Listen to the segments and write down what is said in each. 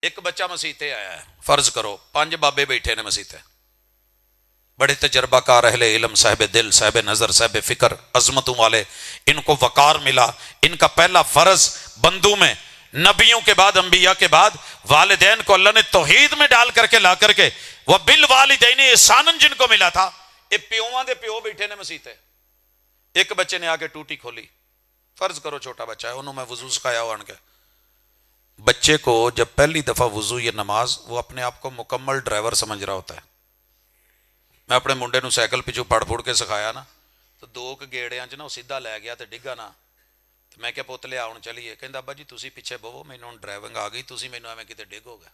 ایک بچہ مسیح آیا ہے، فرض کرو 5 بابے بیٹھے نے مسیح، بڑے تجربہ کار، اہل علم، صاحب دل، صاحب نظر، صاحب فکر، عظمتوں والے، ان کو وقار ملا۔ ان کا پہلا فرض بندوں میں، نبیوں کے بعد، انبیاء کے بعد، والدین کو اللہ نے توحید میں ڈال کر کے لا کر کے وہ بالوالدین احسانن جن کو ملا تھا، یہ پیوواں دے پیو بیٹھے نے مسیح تے۔ ایک بچے نے آ کے ٹوٹی کھولی، فرض کرو چھوٹا بچہ ہے، انہوں میں وضو سکھایا ہوا ان کے بچے کو، جب پہلی دفعہ وضو یا نماز، وہ اپنے آپ کو مکمل ڈرائیور سمجھ رہا ہوتا ہے۔ میں اپنے منڈے نو سائیکل پیچھو پڑ پھوڑ کے سکھایا نا، تو 2 گیڑیاں چ نا وہ سیدھا لے گیا تو ڈگا نا، تو میں کیا پوت لیا ہوں چلیے، کہندا ابا جی تسی پیچھے بہو، مینوں ڈرائیونگ آ گئی، تسی مینوں ایویں کتے ڈگ ہو گیا۔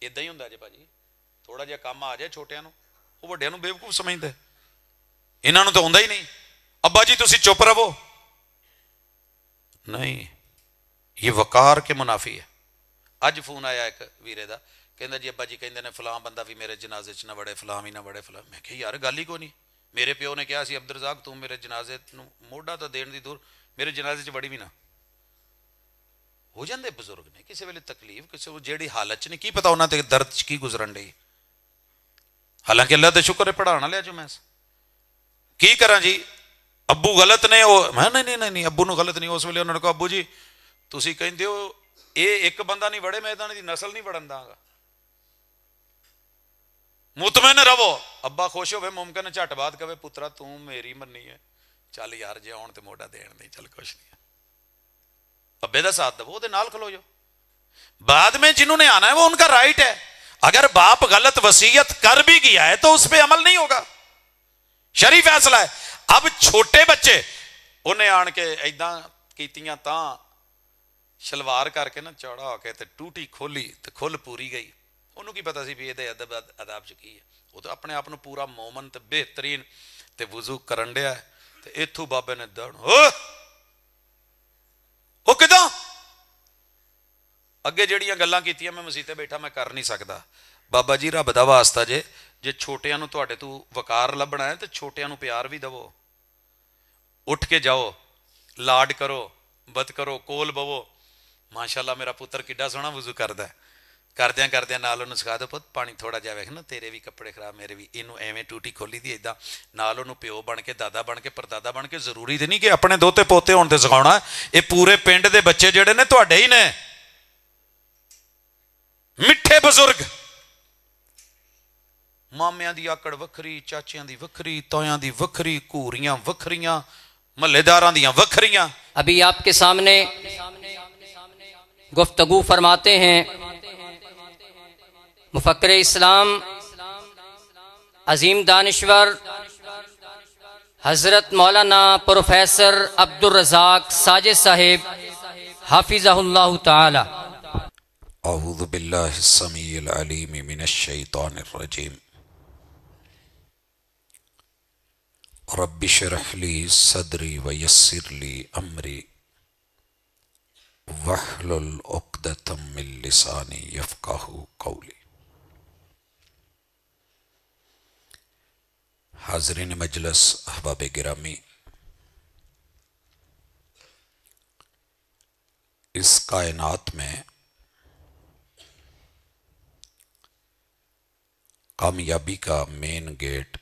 ادا ہی ہوندا جی بھاجی، تھوڑا جہا کام آ جائے چھوٹیاں نو، وہ وڈیاں نو بیوقوف سمجھدے، انہاں نو تو ہوندا ہی نہیں، ابا جی تسی چپ رہو۔ نہیں، یہ وقار کے منافی ہے۔ اج فون آیا ایک ویرے دا، کہندا جی ابا جی کہندے نے فلاں بندہ بھی میرے جنازے چ نہ وڑے، فلاں بھی نہ وڑے، فلاں۔ میں کہ یار گل ہی کوئی نہیں، میرے پیو نے کہا سی عبدالرزاق تو میرے جنازے نو موڈا تو دین دی دور، میرے جنازے چ وڑی بھی نہ۔ ہو جاندے بزرگ نے کسی ویلے تکلیف، کسی وہ جیڑی حالت چ نہیں، کی پتا انہاں تے درد چ کی گزرن ڈئی، حالانکہ اللہ دا شکر ہے پڑھانا لیا جو میں کی کراں جی۔ ابو غلط نے، میں نہیں ابو نو غلط نہیں، اس ویلے انہوں نے کہا ابو جی تسی کہندے ہو اے ایک بندہ نہیں وڑے، میں ادھر دی نسل نہیں وڑن داں گا، مطمئن رہو۔ ابا خوش ہوئے، ممکن جھٹ بات کہے پترا تو میری مننی ہے، چل یار جے آن تے موڈا دین نہیں، چل کچھ نہیں ہے، ابے دا ساتھ دو، دے نال کھلو جو۔ بعد میں جنہوں نے آنا ہے وہ ان کا رائٹ ہے، اگر باپ غلط وصیت کر بھی گیا ہے تو اس پہ عمل نہیں ہوگا، شرعی فیصلہ ہے۔ اب چھوٹے بچے انہیں آن کے ایداں کیتیاں تاں شلوار کر کے نا چوڑا ہو کے تے ٹوٹی کھولی تے کھل پوری گئی، انہوں کی پتا سی بھی یہ ادب اداب چکی ہے، وہ تو اپنے آپ پورا مومن تے بہترین تے وضو کرن ڈیا ہے، تے ایتھوں بابے نے دوڑ وہ کداں اگے جڑیاں گلاں کیتیاں میں مسیح تے بیٹھا میں کر نہیں سکدا۔ بابا جی رب دا واسطہ جے چھوٹیاں نو تواڈے تو وقار لبنا ہے تے چھوٹیاں نو پیار بھی دو، اٹھ کے جاؤ، لاڈ کرو، بد کرو، کول بوو۔ ماشاءاللہ میرا پتر کڈا سونا وضو کردا ہے، کردیاں نال انہوں سکھا دو پت پانی تھوڑا جا ویکھ نا، تیرے بھی کپڑے خراب میرے بھی، اینوں ایویں ٹوٹی کھولی دی ایداں، نال انہوں پیو بن کے، دادا بن کے، پردادا بن کے۔ ضروری تے نہیں کہ اپنے دوتے پوتے ہون تے سکھاونا، یہ پورے پنڈ دے بچے جڑے نے تواڈے ہی نے، مٹھے بزرگ، مامیاں دی آکڑ وکھری، چاچیاں دی وکھری، تایاں دی وکھری، کوریاں وکھریاں، محلے داراں دیاں وکھریاں۔ ابھی آپ کے سامنے گفتگو فرماتے ہیں مفکر اسلام عظیم دانشور حضرت مولانا پروفیسر عبدالرزاق ساجد صاحب حافظہ اللہ تعالی۔ اعوذ باللہ السمیع العلیم من الشیطان الرجیم، رب اشرح لی صدری ویسر لی امری واحلل عقدۃ من لسانی یفقہوا قولی۔ حاضرین مجلس، احباب گرامی، اس کائنات میں کامیابی کا مین گیٹ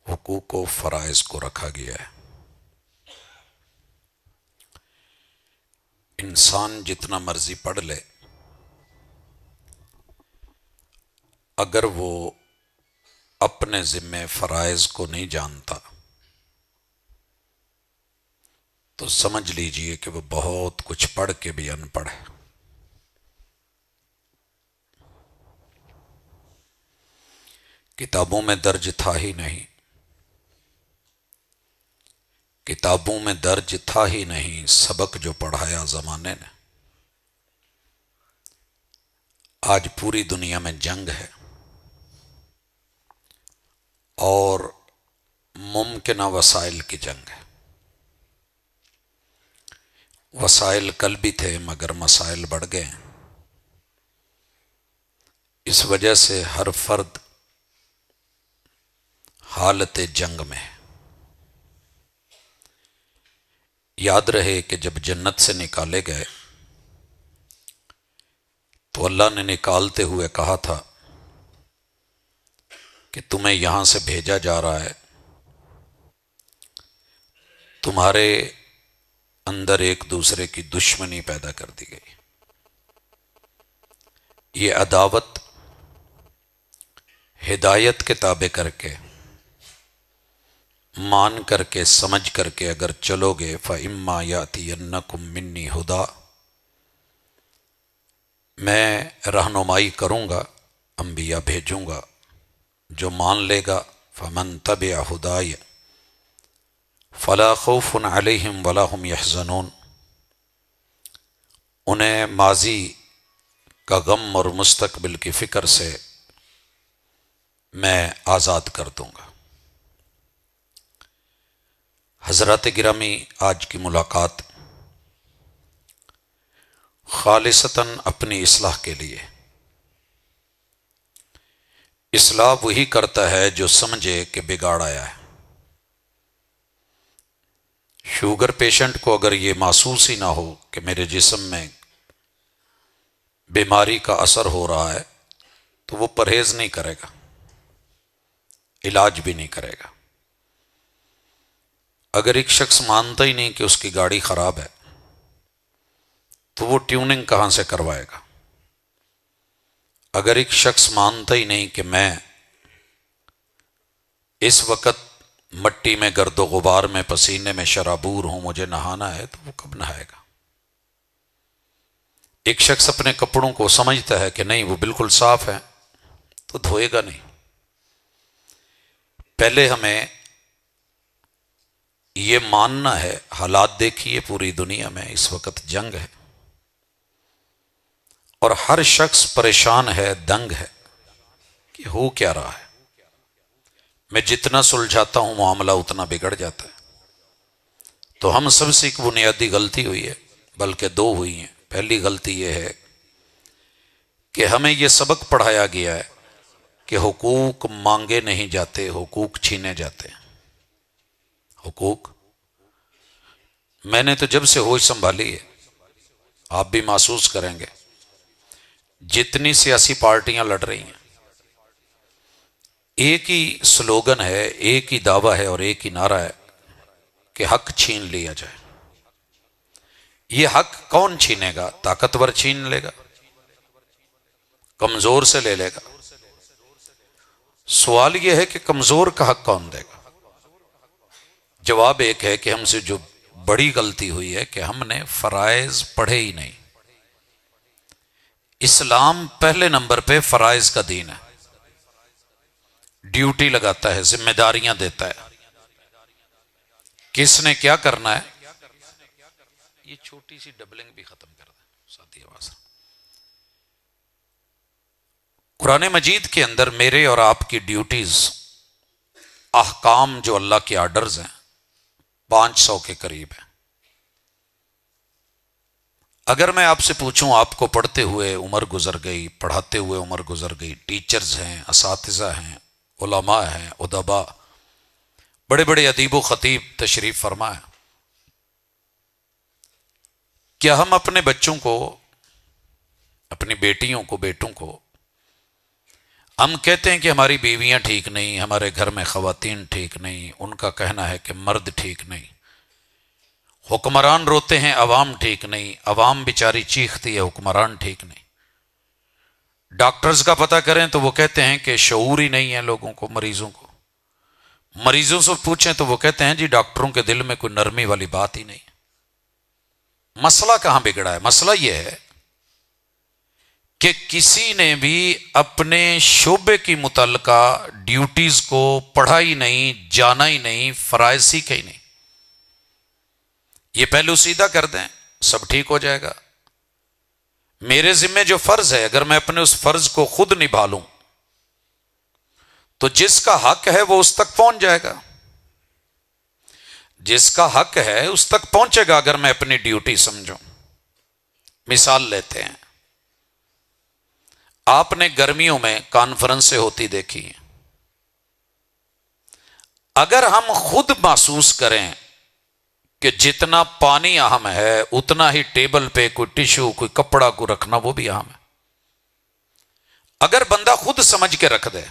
حقوق و فرائض کو رکھا گیا ہے۔ انسان جتنا مرضی پڑھ لے، اگر وہ اپنے ذمے فرائض کو نہیں جانتا تو سمجھ لیجئے کہ وہ بہت کچھ پڑھ کے بھی ان پڑھ ہے۔ کتابوں میں درج تھا ہی نہیں، کتابوں میں درج تھا ہی نہیں سبق جو پڑھایا زمانے نے۔ آج پوری دنیا میں جنگ ہے اور ممکنہ وسائل کی جنگ ہے۔ وسائل کل بھی تھے مگر مسائل بڑھ گئے ہیں، اس وجہ سے ہر فرد حالت جنگ میں ہے۔ یاد رہے کہ جب جنت سے نکالے گئے تو اللہ نے نکالتے ہوئے کہا تھا کہ تمہیں یہاں سے بھیجا جا رہا ہے، تمہارے اندر ایک دوسرے کی دشمنی پیدا کر دی گئی، یہ عداوت ہدایت کے تابع کر کے، مان کر کے، سمجھ کر کے اگر چلو گے فَإِمَّا يَأْتِيَنَّكُم مِّنِّي هُدًى، میں رہنمائی کروں گا، انبیاء بھیجوں گا، جو مان لے گا فَمَن تَبِعَ هُدَايَ فَلَا خَوْفٌ عَلَيْهِمْ وَلَا هُمْ يَحْزَنُونَ، انہیں ماضی کا غم اور مستقبل کی فکر سے میں آزاد کر دوں گا۔ حضرات گرامی، آج کی ملاقات خالصتاً اپنی اصلاح کے لیے۔ اصلاح وہی کرتا ہے جو سمجھے کہ بگاڑ آیا ہے۔ شوگر پیشنٹ کو اگر یہ محسوس ہی نہ ہو کہ میرے جسم میں بیماری کا اثر ہو رہا ہے تو وہ پرہیز نہیں کرے گا، علاج بھی نہیں کرے گا۔ اگر ایک شخص مانتا ہی نہیں کہ اس کی گاڑی خراب ہے تو وہ ٹیوننگ کہاں سے کروائے گا؟ اگر ایک شخص مانتا ہی نہیں کہ میں اس وقت مٹی میں گرد و غبار میں پسینے میں شرابور ہوں، مجھے نہانا ہے، تو وہ کب نہائے گا؟ ایک شخص اپنے کپڑوں کو سمجھتا ہے کہ نہیں وہ بالکل صاف ہے تو دھوئے گا نہیں۔ پہلے ہمیں یہ ماننا ہے، حالات دیکھیے پوری دنیا میں اس وقت جنگ ہے اور ہر شخص پریشان ہے، دنگ ہے کہ ہو کیا رہا ہے۔ میں جتنا سلجھاتا ہوں معاملہ اتنا بگڑ جاتا ہے۔ تو ہم سب سے ایک بنیادی غلطی ہوئی ہے، بلکہ دو ہوئی ہیں۔ پہلی غلطی یہ ہے کہ ہمیں یہ سبق پڑھایا گیا ہے کہ حقوق مانگے نہیں جاتے، حقوق چھینے جاتے ہیں۔ حقوق، میں نے تو جب سے ہوش سنبھالی ہے، آپ بھی محسوس کریں گے، جتنی سیاسی پارٹیاں لڑ رہی ہیں، ایک ہی سلوگن ہے، ایک ہی دعویٰ ہے اور ایک ہی نعرہ ہے کہ حق چھین لیا جائے۔ یہ حق کون چھینے گا؟ طاقتور چھین لے گا، کمزور سے لے لے گا۔ سوال یہ ہے کہ کمزور کا حق کون دے گا؟ جواب ایک ہے کہ ہم سے جو بڑی غلطی ہوئی ہے کہ ہم نے فرائض پڑھے ہی نہیں۔ اسلام پہلے نمبر پہ فرائض کا دین ہے، ڈیوٹی لگاتا ہے، ذمہ داریاں دیتا ہے، کس نے کیا کرنا ہے۔ یہ چھوٹی سی ڈبلنگ بھی ختم کر دیں ساتھی آواز۔ قرآن مجید کے اندر میرے اور آپ کی ڈیوٹیز، احکام جو اللہ کے آرڈرز ہیں، 500 کے قریب ہیں۔ اگر میں آپ سے پوچھوں، آپ کو پڑھتے ہوئے عمر گزر گئی، پڑھاتے ہوئے عمر گزر گئی، ٹیچرز ہیں، اساتذہ ہیں، علماء ہیں، ادباء، بڑے بڑے ادیب و خطیب تشریف فرما ہے، کیا ہم اپنے بچوں کو، اپنی بیٹیوں کو، بیٹوں کو، ہم کہتے ہیں کہ ہماری بیویاں ٹھیک نہیں، ہمارے گھر میں خواتین ٹھیک نہیں، ان کا کہنا ہے کہ مرد ٹھیک نہیں، حکمران روتے ہیں عوام ٹھیک نہیں، عوام بیچاری چیختی ہے حکمران ٹھیک نہیں، ڈاکٹرز کا پتہ کریں تو وہ کہتے ہیں کہ شعور ہی نہیں ہے لوگوں کو، مریضوں کو، مریضوں سے پوچھیں تو وہ کہتے ہیں جی ڈاکٹروں کے دل میں کوئی نرمی والی بات ہی نہیں ہے۔ مسئلہ کہاں بگڑا ہے؟ مسئلہ یہ ہے کہ کسی نے بھی اپنے شعبے کی متعلقہ ڈیوٹیز کو پڑھا ہی نہیں، جانا ہی نہیں، فرائض سیکھے ہی نہیں۔ یہ پہلو سیدھا کر دیں، سب ٹھیک ہو جائے گا۔ میرے ذمہ جو فرض ہے، اگر میں اپنے اس فرض کو خود نبھا لوں تو جس کا حق ہے وہ اس تک پہنچ جائے گا، جس کا حق ہے اس تک پہنچے گا اگر میں اپنی ڈیوٹی سمجھوں۔ مثال لیتے ہیں، آپ نے گرمیوں میں کانفرنسیں ہوتی دیکھی ہیں، اگر ہم خود محسوس کریں کہ جتنا پانی اہم ہے اتنا ہی ٹیبل پہ کوئی ٹشو کوئی کپڑا کو رکھنا وہ بھی اہم ہے. اگر بندہ خود سمجھ کے رکھ دے،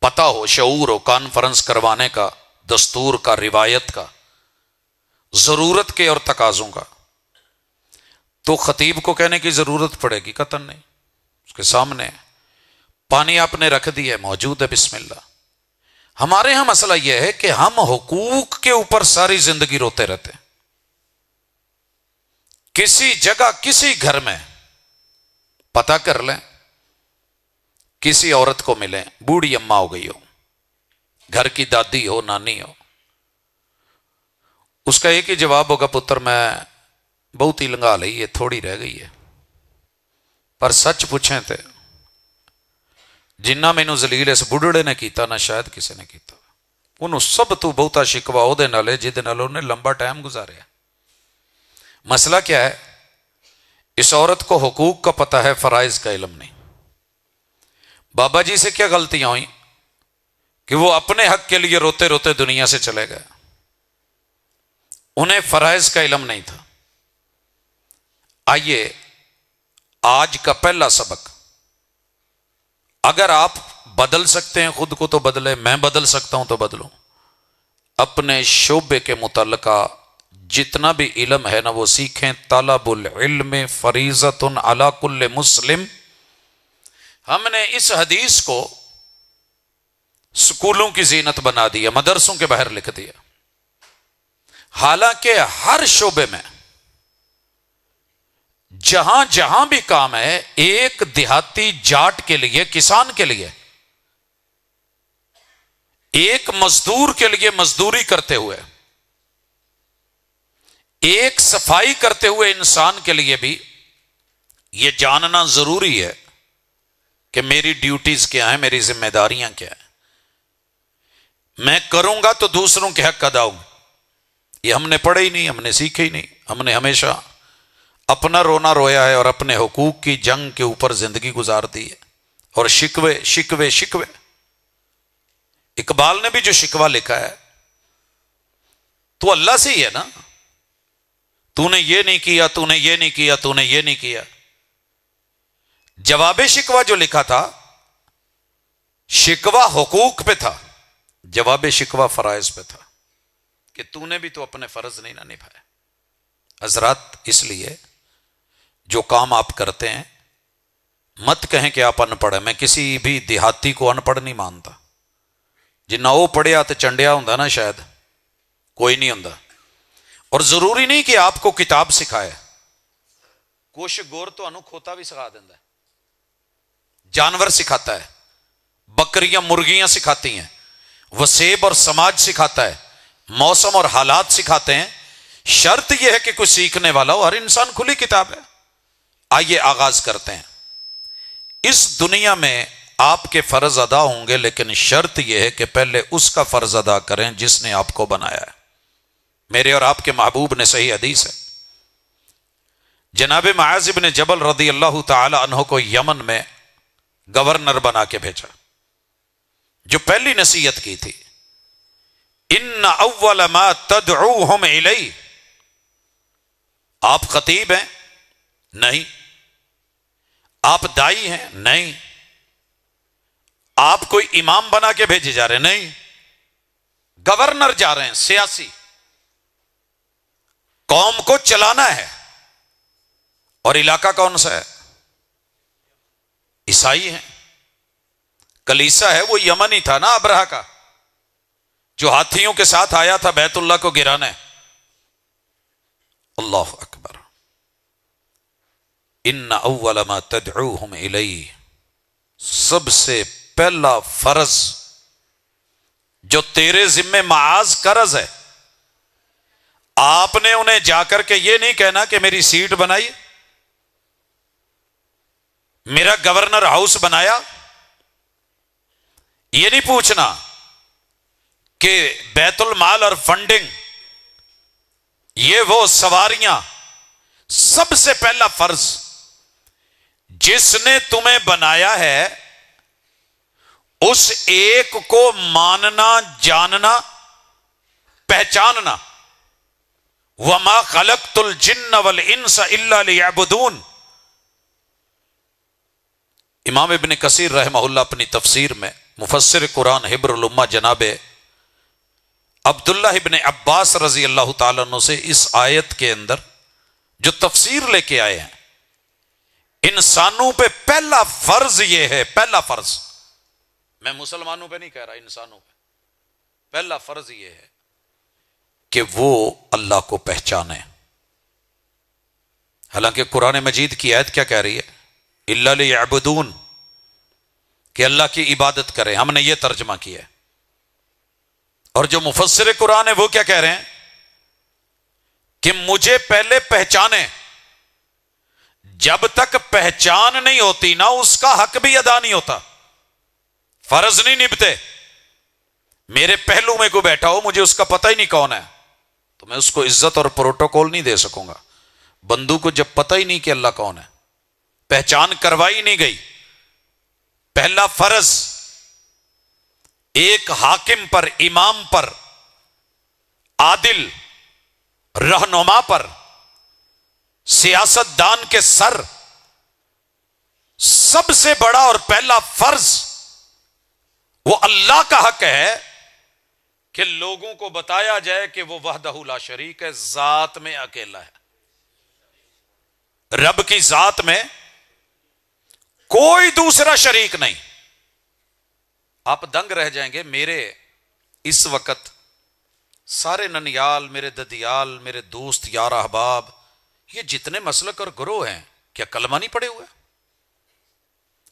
پتہ ہو، شعور ہو کانفرنس کروانے کا، دستور کا، روایت کا، ضرورت کے اور تقاضوں کا، تو خطیب کو کہنے کی ضرورت پڑے گی قطعاً نہیں. اس کے سامنے پانی آپ نے رکھ دی ہے، موجود ہے، بسم اللہ. ہمارے ہاں مسئلہ یہ ہے کہ ہم حقوق کے اوپر ساری زندگی روتے رہتے ہیں. کسی جگہ کسی گھر میں پتہ کر لیں، کسی عورت کو ملیں، بوڑھی اماں ہو گئی ہو، گھر کی دادی ہو، نانی ہو، اس کا ایک ہی جواب ہوگا، پتر میں بہت ہی لنگا لئی ہے، تھوڑی رہ گئی ہے. پر سچ پوچھیں تے جنہ مینوں ذلیل اس بڑھڑے نے کیتا نہ شاید کسی نے کیتا. انہوں سب تو بہتا شکوا او دے نال جہدے نال انہیں لمبا ٹائم گزاریا. مسئلہ کیا ہے؟ اس عورت کو حقوق کا پتہ ہے، فرائض کا علم نہیں. بابا جی سے کیا غلطیاں ہوئیں کہ وہ اپنے حق کے لیے روتے روتے دنیا سے چلے گئے. انہیں فرائض کا علم نہیں تھا. آئیے آج کا پہلا سبق، اگر آپ بدل سکتے ہیں خود کو تو بدلے، میں بدل سکتا ہوں تو بدلوں. اپنے شعبے کے متعلقہ جتنا بھی علم ہے نا وہ سیکھیں. طلب العلم فریضۃ علی کل مسلم. ہم نے اس حدیث کو سکولوں کی زینت بنا دیا، مدرسوں کے باہر لکھ دیا. حالانکہ ہر شعبے میں جہاں جہاں بھی کام ہے، ایک دیہاتی جاٹ کے لیے، کسان کے لیے، ایک مزدور کے لیے مزدوری کرتے ہوئے، ایک صفائی کرتے ہوئے انسان کے لیے بھی یہ جاننا ضروری ہے کہ میری ڈیوٹیز کیا ہیں، میری ذمہ داریاں کیا ہیں. میں کروں گا تو دوسروں کے حق ادا ہوں. یہ ہم نے پڑھے ہی نہیں، ہم نے سیکھے ہی نہیں. ہم نے ہمیشہ اپنا رونا رویا ہے اور اپنے حقوق کی جنگ کے اوپر زندگی گزار دی ہے. اور شکوے شکوے شکوے. اقبال نے بھی جو شکوہ لکھا ہے تو اللہ سے ہی ہے نا. تو نے یہ نہیں کیا، تو نے یہ نہیں کیا، تو نے یہ نہیں کیا. جواب شکوہ جو لکھا تھا، شکوہ حقوق پہ تھا، جواب شکوہ فرائض پہ تھا کہ تو نے بھی تو اپنے فرض نہیں نہ نبھائے. حضرات، اس لیے جو کام آپ کرتے ہیں مت کہیں کہ آپ ان پڑھ ہیں. میں کسی بھی دیہاتی کو ان پڑھ نہیں مانتا. جنہ وہ پڑھیا تو چنڈیا ہوں نا، شاید کوئی نہیں ہوں. اور ضروری نہیں کہ آپ کو کتاب سکھائے. کچھ گور تو انو کھوتا بھی سکھا دینا ہے، جانور سکھاتا ہے، بکریاں مرغیاں سکھاتی ہیں، وسیب اور سماج سکھاتا ہے، موسم اور حالات سکھاتے ہیں. شرط یہ ہے کہ کوئی سیکھنے والا ہو. ہر انسان کھلی کتاب ہے. آئیے آغاز کرتے ہیں. اس دنیا میں آپ کے فرض ادا ہوں گے، لیکن شرط یہ ہے کہ پہلے اس کا فرض ادا کریں جس نے آپ کو بنایا ہے. میرے اور آپ کے محبوب نے صحیح حدیث ہے، جناب معاذ بن جبل رضی اللہ تعالی عنہ کو یمن میں گورنر بنا کے بھیجا. جو پہلی نصیحت کی تھی، ان اول ما تدعوہم الیہ. آپ خطیب ہیں؟ نہیں. آپ دائی ہیں؟ نہیں. آپ کوئی امام بنا کے بھیجے جا رہے ہیں؟ نہیں. گورنر جا رہے ہیں، سیاسی، قوم کو چلانا ہے. اور علاقہ کون سا ہے؟ عیسائی ہیں. کلیسا ہے وہ یمنی تھا نا، ابرہہ کا، جو ہاتھیوں کے ساتھ آیا تھا بیت اللہ کو گرانے. اللہ اکبر. ان اول ما تدعوہم الیہ. سب سے پہلا فرض جو تیرے ذمہ معاذ قرض ہے، آپ نے انہیں جا کر کے یہ نہیں کہنا کہ میری سیٹ بنائی، میرا گورنر ہاؤس بنایا. یہ نہیں پوچھنا کہ بیت المال اور فنڈنگ، یہ وہ سواریاں. سب سے پہلا فرض، جس نے تمہیں بنایا ہے اس ایک کو ماننا، جاننا، پہچاننا. وما خلقت الجن والانس الا لیعبدون. امام ابن کثیر رحمہ اللہ اپنی تفسیر میں مفسر قرآن حبر الامہ جناب عبداللہ ابن عباس رضی اللہ تعالیٰ عنہ سے اس آیت کے اندر جو تفسیر لے کے آئے ہیں، انسانوں پہ پہلا فرض یہ ہے، پہلا فرض، میں مسلمانوں پہ نہیں کہہ رہا، انسانوں پہ پہلا فرض یہ ہے کہ وہ اللہ کو پہچانے. حالانکہ قرآن مجید کی آیت کیا کہہ رہی ہے؟ الا لیعبدون، کہ اللہ کی عبادت کریں. ہم نے یہ ترجمہ کیا ہے. اور جو مفسر قرآن ہے وہ کیا کہہ رہے ہیں کہ مجھے پہلے پہچانے. جب تک پہچان نہیں ہوتی نا اس کا حق بھی ادا نہیں ہوتا، فرض نہیں نبھتے. میرے پہلو میں کوئی بیٹھا ہو، مجھے اس کا پتہ ہی نہیں کون ہے، تو میں اس کو عزت اور پروٹوکول نہیں دے سکوں گا. بندو کو جب پتہ ہی نہیں کہ اللہ کون ہے، پہچان کروائی نہیں گئی، پہلا فرض ایک حاکم پر، امام پر، عادل رہنما پر، سیاست دان کے سر، سب سے بڑا اور پہلا فرض وہ اللہ کا حق ہے کہ لوگوں کو بتایا جائے کہ وہ وحدہ لا شریک ہے، ذات میں اکیلا ہے. رب کی ذات میں کوئی دوسرا شریک نہیں. آپ دنگ رہ جائیں گے. میرے اس وقت سارے ننیال، میرے ددیال، میرے دوست، یار احباب، یہ جتنے مسلک اور گروہ ہیں، کیا کلمہ نہیں پڑے ہوئے؟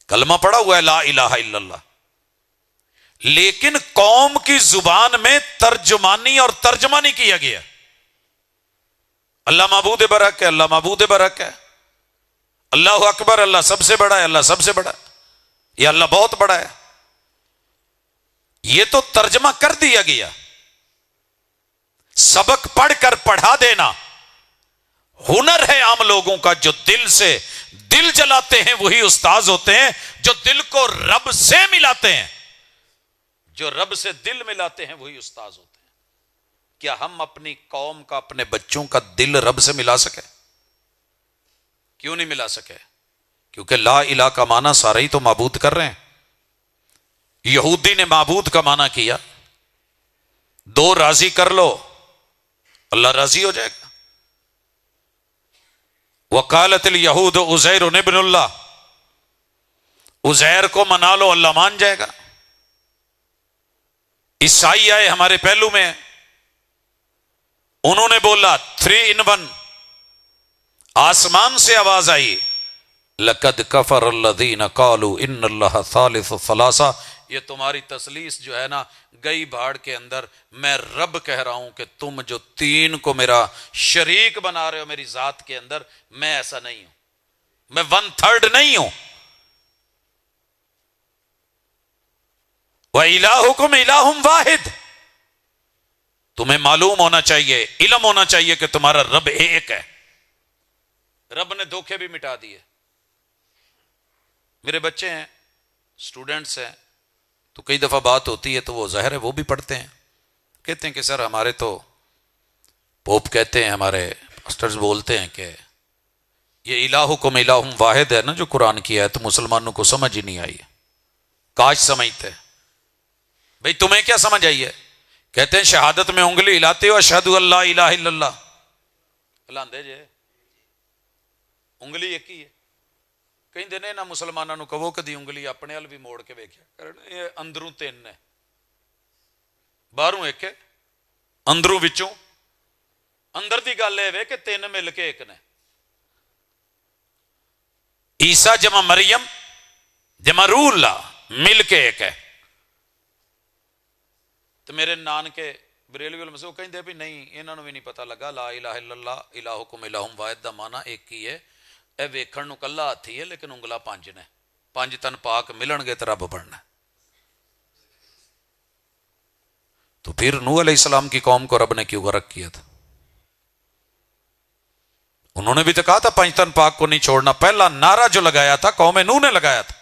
کلمہ پڑا ہوا ہے لا الہ الا اللہ، لیکن قوم کی زبان میں ترجمانی اور ترجمہ نہیں کیا گیا. اللہ معبود برحق ہے، اللہ معبود برحق ہے، اللہ اکبر، اللہ سب سے بڑا ہے، اللہ سب سے بڑا ہے، یہ اللہ بہت بڑا ہے. یہ تو ترجمہ کر دیا گیا. سبق پڑھ کر پڑھا دینا ہنر ہے عام لوگوں کا. جو دل سے دل جلاتے ہیں وہی استاذ ہوتے ہیں، جو دل کو رب سے ملاتے ہیں، جو رب سے دل ملاتے ہیں وہی استاذ ہوتے ہیں. کیا ہم اپنی قوم کا، اپنے بچوں کا دل رب سے ملا سکے؟ کیوں نہیں ملا سکے؟ کیونکہ لا الہ کا معنی سارے ہی تو معبود کر رہے ہیں. یہودی نے معبود کا معنی کیا، دو راضی کر لو اللہ راضی ہو جائے گا. وقالت الیہود عزیر ابن اللہ، عزیر کو منا لو اللہ مان جائے گا. عیسائی آئے ہمارے پہلو میں، انہوں نے بولا 3 in 1، آسمان سے آواز آئی لقد کفر الذین قالوا ان اللہ ثالث ثلاثہ. یہ تمہاری تثلیث جو ہے نا گئی بھاڑ کے اندر. میں رب کہہ رہا ہوں کہ تم جو 3 کو میرا شریک بنا رہے ہو میری ذات کے اندر، میں ایسا نہیں ہوں، میں 1/3 نہیں ہوں. وَإِلَٰهُكُمْ إِلَٰهٌ وَاحِدٌ. تمہیں معلوم ہونا چاہیے، علم ہونا چاہیے کہ تمہارا رب ایک ہے. رب نے دھوکے بھی مٹا دیے. میرے بچے ہیں، اسٹوڈنٹس ہیں، تو کئی دفعہ بات ہوتی ہے تو وہ ظاہر ہے وہ بھی پڑھتے ہیں، کہتے ہیں کہ سر ہمارے تو پوپ کہتے ہیں، ہمارے پاسٹرز بولتے ہیں کہ یہ الہکم الہ واحد ہے نا جو قرآن کی ہے، تو مسلمانوں کو سمجھ ہی نہیں آئی. کاش سمجھتے. بھئی تمہیں کیا سمجھ آئی ہے؟ کہتے ہیں شہادت میں انگلی ہلاتے ہو اشہدو اللہ الہ الا اللہ، ہلاندے جے انگلی ایک ہی ہے. کہیں دینے نہ مسلمانوں کو وہ کدی انگلی اپنے ال بھی موڑ کے ویکھیا کرن. یہ اندروں 3 ہے، باہروں 1 ہے، اندروں وچوں اندر دی گل ہے کہ 3 مل کے 1 نے. عیسیٰ جمع مریم جمع روح اللہ مل کے 1 ہے. تو میرے نانکے بریلوی علماء سے وہ کہیں دے بھی نہیں، انہوں نے بھی نہیں پتہ لگا لا الہ الا اللہ الہکم الہ واحد دا معنی ایک ہی ہے. اے ویکھن نو کلا ہاتھی ہے لیکن انگلا 5 نے. 5 تن پاک ملن گے تو رب بننا. تو پھر نوح علیہ السلام کی قوم کو رب نے کیوں غرق کیا تھا؟ انہوں نے بھی تو کہا تھا 5 تن پاک کو نہیں چھوڑنا. پہلا نعرہ جو لگایا تھا قوم نوح نے لگایا تھا،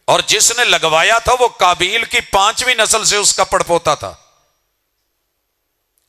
اور جس نے لگوایا تھا وہ قابیل کی 5ویں نسل سے اس کا پڑپوتا تھا.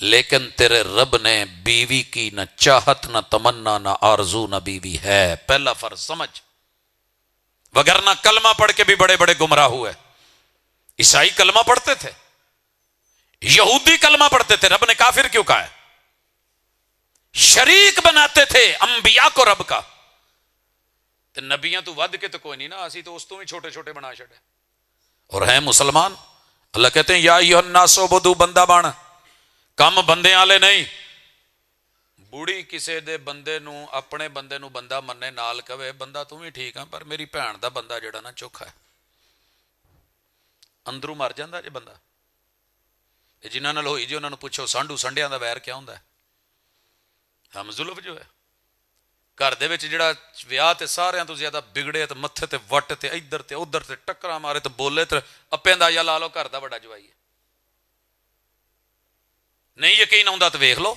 لیکن تیرے رب نے بیوی کی نہ چاہت نہ تمنا نہ آرزو نہ بیوی ہے. پہلا فرض سمجھ، وگرنہ کلمہ پڑھ کے بھی بڑے بڑے گمراہ ہوئے. عیسائی کلمہ پڑھتے تھے، یہودی کلمہ پڑھتے تھے، رب نے کافر کیوں کہا ہے؟ شریک بناتے تھے انبیاء کو رب کا. تے نبیاں تو ود کے تو کوئی نہیں نا، اسی تو اس تو بھی چھوٹے چھوٹے بنا چھڑے اور ہیں مسلمان. اللہ کہتے ہیں یا ایھا الناس عبدوا، بندہ بن، کم بندے والے نہیں. بوڑھی کسے دے بندے نو اپنے بندے نو بندہ مننے نال کہے بندہ تو بھی ٹھیک ہے پر میری بھین دا بندہ جڑا نا چوکھا ہے، اندروں مر جاندا جے بندہ. جنہاں نال ہوئی جی انہاں نو پوچھو سانڈو سنڈیاں دا ویر کیا ہوندا ہے؟ ہم زلف جو ہے گھر دے وچ جڑا ویاہ تے ساریاں تو زیادہ بگڑے تے متھے تے وٹ تے ادھر تے ادھر تے ٹکراں مارے تے بولے تے اپے دا یا لا لو گھر دا بڑا جوائی ہے. نہیں یقین آਉਂਦਾ تو ویکھ لو.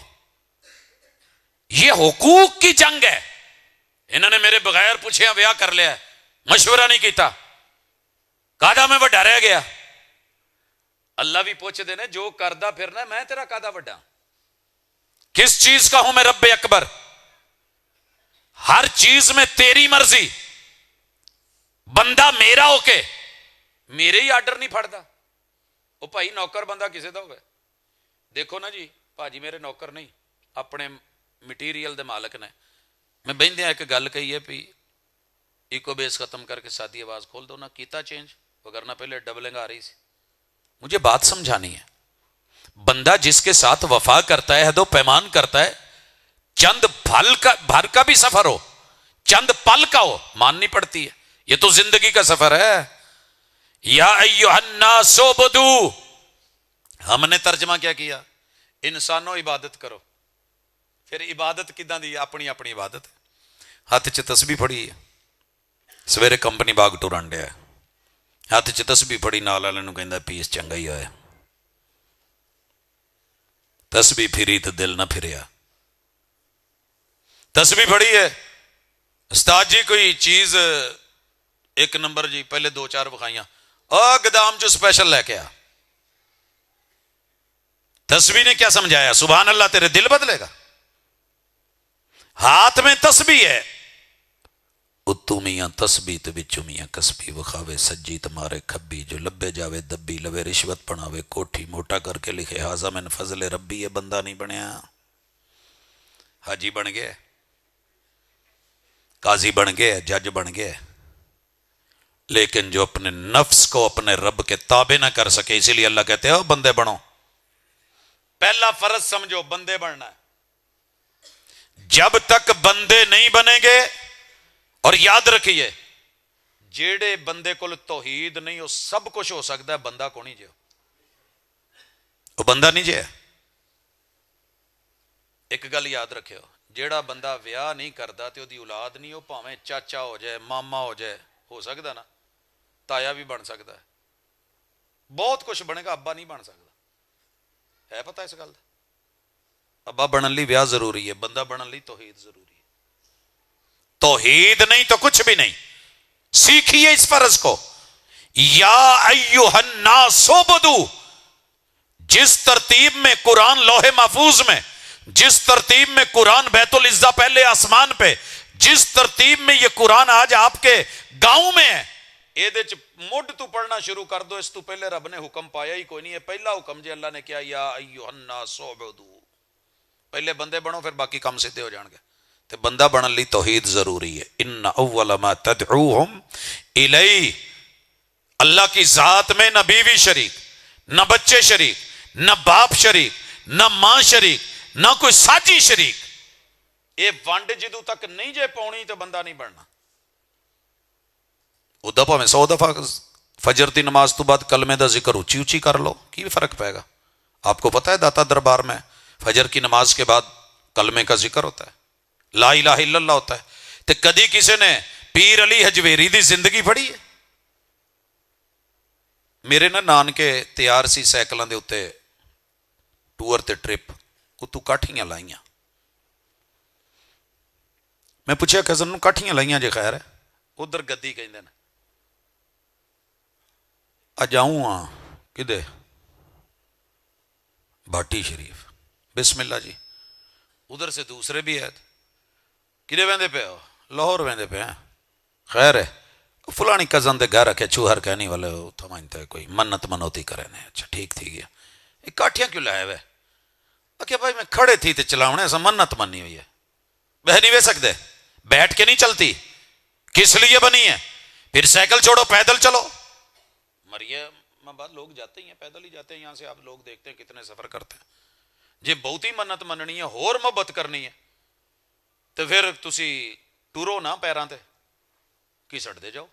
یہ حقوق کی جنگ ہے. انہوں نے میرے بغیر پوچھے ویاہ کر لیا، مشورہ نہیں کیتا، کادا میں وڈا رہ گیا. اللہ بھی پوچھتے نے جو کردہ پھرنا میں تیرا کادا وڈا، کس چیز کا ہوں میں رب اکبر؟ ہر چیز میں تیری مرضی. بندہ میرا ہو کے میرے ہی آرڈر نہیں پھڑتا. وہ بھائی نوکر بندہ کسے دا ہوئے؟ دیکھو نا جی بھاجی میرے نوکر نہیں، اپنے مٹیریل دے مالک نے. میں بہندیاں ایک گل کہی ہے بھی ایکو بیس ختم کر کے سادی آواز کھول دو نا، کیتا چینج، وگرنہ پہلے ڈبلنگ آ رہی سی. مجھے بات سمجھانی ہے. بندہ جس کے ساتھ وفا کرتا ہے، حد و پیمان کرتا ہے، چند پھل کا بھر کا بھی سفر ہو، چند پل کا ہو، ماننی پڑتی ہے. یہ تو زندگی کا سفر ہے. یا ایھا الناس اعبدوا، ہم نے ترجمہ کیا کیا؟ انسانوں عبادت کرو. پھر عبادت کداں دی؟ اپنی اپنی عبادت. ہاتھ چ تسبیح پھڑی ہے، سویرے کمپنی باغ ٹرن ڈیا، ہاتھ چ تسبیح پھڑی، نال والے نوں کہندا پیس چنگا ہی ہویا. تسبیح پھری تو دل نہ پھریا. تسبیح پھڑی ہے، استاد جی کوئی چیز ایک نمبر جی، پہلے دو چار بخائیاں، گدام جو سپیشل لے کے آ. تسبیح نے کیا سمجھایا؟ سبحان اللہ، تیرے دل بدلے گا. ہاتھ میں تسبیح ہے، اتو میاں تسبیح تے وچوں میاں کسبی، وکھاوے سجی تمہارے کھبی، جو لبے جاوے دبی، لوے رشوت پڑھاوے کوٹھی، موٹا کر کے لکھے ھذا من فضل ربی. یہ بندہ نہیں بنیا، حاجی بن گیا، قاضی بن گیا، جج بن گیا، لیکن جو اپنے نفس کو اپنے رب کے تابع نہ کر سکے. اسی لیے اللہ کہتے ہیں بندے بنو. پہلا فرض سمجھو بندے بننا ہے. جب تک بندے نہیں بنیں گے، اور یاد رکھیے جیڑے بندے کو توحید نہیں، وہ سب کچھ ہو سکتا ہے، بندہ کو نہیں جو، وہ بندہ نہیں جے. ایک گل یاد رکھو، جیڑا بندہ ویاہ نہیں کرتا تو دی اولاد نہیں، وہ پاویں چاچا ہو جائے، ماما ہو جائے، ہو سکتا نا، تایا بھی بن سکتا ہے، بہت کچھ بنے گا، ابا نہیں بن سکتا. ہے پتہ اس گل کا؟ ابا بنن لی ویاہ ضروری ہے، بندہ بنن لی توحید ضروری ہے. توحید نہیں تو کچھ بھی نہیں. سیکھیے اس فرض کو. یا ایھا الناس اعبدوا، جس ترتیب میں قرآن لوح محفوظ میں، جس ترتیب میں قرآن بیت العزہ پہلے آسمان پہ، جس ترتیب میں یہ قرآن آج آپ کے گاؤں میں ہے، یہ مڈ تو پڑھنا شروع کر دو. اس تو پہلے رب نے حکم پایا ہی کوئی نہیں ہے. پہلا حکم جی اللہ نے کیا، یا ایھا الناس اعبدوا. پہلے بندے بنو، پھر باقی کام سیدھے ہو جان گے. تو بندہ بنن لی توحید ضروری ہے. ان اول ما تدعوہم الیہ، اللہ کی ذات میں نہ بیوی شریک، نہ بچے شریک، نہ باپ شریک، نہ ماں شریک، نہ کوئی ساجی شریک. یہ ونڈ جدو تک نہیں جے پاؤنی تو بندہ نہیں بننا. وہ دفعہ میں 100 دفعہ فجر دی نماز تو بعد کلمے دا ذکر اونچی اونچی کر لو، کی فرق پائے گا؟ آپ کو پتہ ہے داتا دربار میں فجر کی نماز کے بعد کلمے کا ذکر ہوتا ہے، لا الہ الا اللہ ہوتا ہے. تو کدی کسی نے پیر علی حجویری دی زندگی پڑھی ہے؟ میرے نا نانکے تیار سی سائیکلاں دے اتے ٹور تے ٹرپ، اتو کاٹھیاں لائیاں. میں پوچھا کزن نو کاٹھیاں لائیاں جے خیر ہے؟ ادھر گدی کہندے نے. اج آؤں ہاں کدے؟ بھاٹی شریف. بسم اللہ جی. ادھر سے دوسرے بھی ہے, کدے وہدے پے ہو؟ لاہور وہدے پے ہیں. خیر ہے, فلانی کزن دے گھر رکھے چوہر کہنی والے اتوں مانتا ہے کوئی منت منوتی کرے نے. اچھا ٹھیک تھی گیا. یہ کاٹیاں کیوں لائے ہوئے؟ کہ بھائی میں کھڑے تھی تے چلاونے ایسا منت مننی ہوئی ہے. بہ نہیں وے سکتے, بیٹھ کے نہیں چلتی, کس لیے بنی ہے؟ پھر سائیکل چھوڑو پیدل چلو. مریم آباد لوگ جاتے ہی ہیں, پیدل ہی جاتے ہیں. یہاں سے آپ لوگ دیکھتے ہیں کتنے سفر کرتے ہیں. جی بہت ہی منت مننی ہے, ہور محبت کرنی ہے, تو پھر تسی ٹورو نہ پیراں تے کی سٹ دے جاؤ.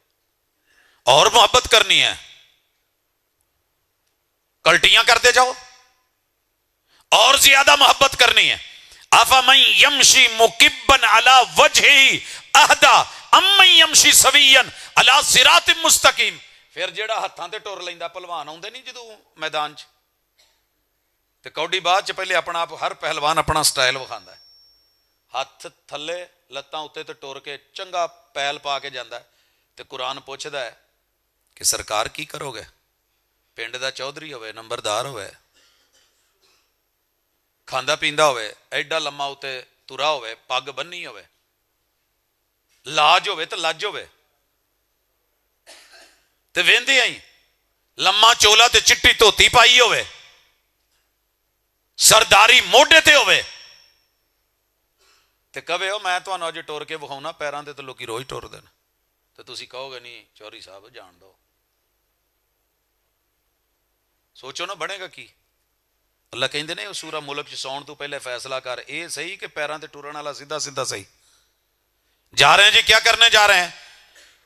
اور محبت کرنی ہے, کلٹیاں کرتے جاؤ. اور زیادہ محبت کرنی ہے. افمن یمشی مکبن علی وجہی اہدا امن یمشی سویا علی صراط مستقیم. پھر جیڑا ہتھاں تے ٹر لیندا پہلوان آوندے نہیں جدوں میدان چ, تے کوڈی بعد چ پہلے اپنا آپ ہر پہلوان اپنا سٹائل وکھاندا ہے. ہاتھ تھلے لتاں اتے تے ٹر کے چنگا پیل پا کے جاندا ہے. تے قرآن پوچھدا ہے کہ سرکار کی کرو گے؟ پنڈ دا چودھری ہوئے, نمبردار ہوئے, کھاندا پیندا ہوئے, ایڈا لما اتے ترا ہوئے, پگ بننی ہوئے, لاج ہوئے تے لج ہوئے, تے ویندے آئی لما چولا تے چٹی دھوتی پائی ہوئے, سرداری موڈے تے ہوئے, تے کہے ہو میں تمہیں اج ٹور کے وکھاؤنا پیراں تے, تے لوکی روز ٹور دین. تو تسی کہو گے نہیں چوہری صاحب جان دو. سوچو نا بنے گا کی. اللہ کہندے نے سورہ ملک چ سون تو پہلے فیصلہ کر, اے صحیح کہ پیراں تے ٹرن والا سیدھا سیدھا صحیح. جا رہے ہیں جی, کیا کرنے جا رہے ہیں؟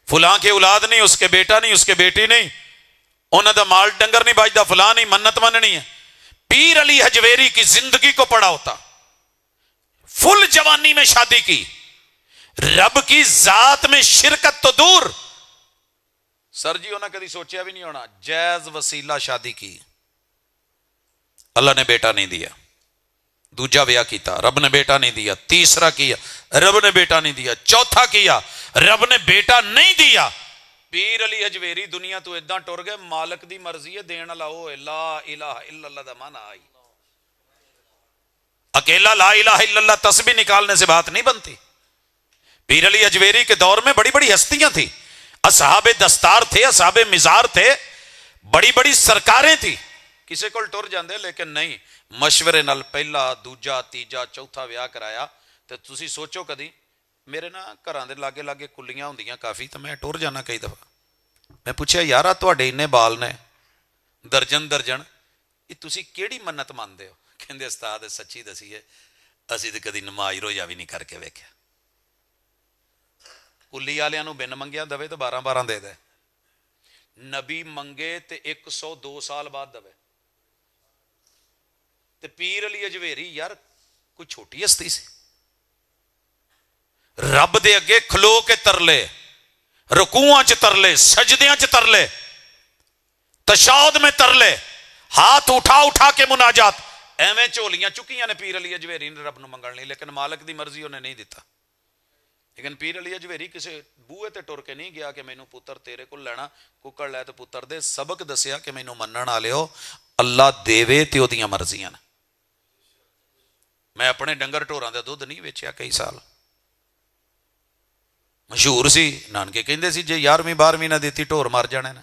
فلاں کے اولاد نہیں, اس کے بیٹا نہیں, اس کے بیٹی نہیں, انہوں دا مال ڈنگر نہیں بجدا, فلاں نہیں, منت مننی ہے. پیر علی حجویری کی زندگی کو پڑھا ہوتا, فل جوانی میں شادی کی, رب کی ذات میں شرکت تو دور. سر جی انہوں نے کدی سوچیا بھی نہیں ہونا, جائز وسیلہ شادی کی, اللہ نے بیٹا نہیں دیا. دوجا بیاہ کیتا, رب نے بیٹا نہیں دیا. تیسرا کیا, رب نے بیٹا نہیں دیا. چوتھا کیا, رب نے بیٹا نہیں دیا. پیر علی حجویری دنیا تو اداں ٹر گئے, مالک دی مرضی ہے دین والا وہ, لا الہ الا اللہ دا معنی آئی. اکیلا لا الہ الا اللہ تسبیح نکالنے سے بات نہیں بنتی. پیر علی حجویری کے دور میں بڑی بڑی ہستیاں تھیں, اصحاب دستار تھے, اصحاب مزار تھے, بڑی بڑی سرکاریں تھیں. کسی کو ٹر جاندے, لیکن نہیں, مشورے نال پہلا دوجا تیجا چوتھا ویاہ کرایا. تو تسی سوچو کدی, میرے نا گھراں دے لاگے لاگے کلیاں ہوندیاں کافی, تو میں ٹر جانا کئی دفعہ. میں پوچھا یارا تواڈے انے بال نے درجن درجن, یہ تسی کیڑی منت ماندے ہو؟ کہندے استاد سچی دسیے اسی تے کدی نماز روزہ بھی نہیں کر کے ویکھیا. کلی والےاں نوں بن منگیا دے تو 12 دے دے, نبی منگے تے 102 سال بعد دے. تے پیر علی حجویری یار کوئی چھوٹی ہستی سی, رب دے اگے کھلو کے ترلے, رکوعاں چ ترلے, سجدیاں چ ترلے, تشہد میں ترلے, ہاتھ اٹھا اٹھا کے مناجات, ایویں چولیاں چکیاں نے پیر علی حجویری نے رب نو منگن لئی, لیکن مالک دی مرضی انہیں نہیں دیتا. لیکن پیر علی حجویری کسے بوئے تے ٹر کے نہیں گیا کہ مینوں پتر تیرے کول لینا, ککڑ لے تے پتر دے. سبق دسیا کہ مینوں منن والے ہو, اللہ دیوے تے اودیاں مرضیاں. میں اپنے ڈنگر ٹوراں دا دودھ نہیں ویچیا کئی سال. مشہور سی, نانکے کہندے سی جے 11ویں 12ویں نہ دیتی ٹور مر جانے نا,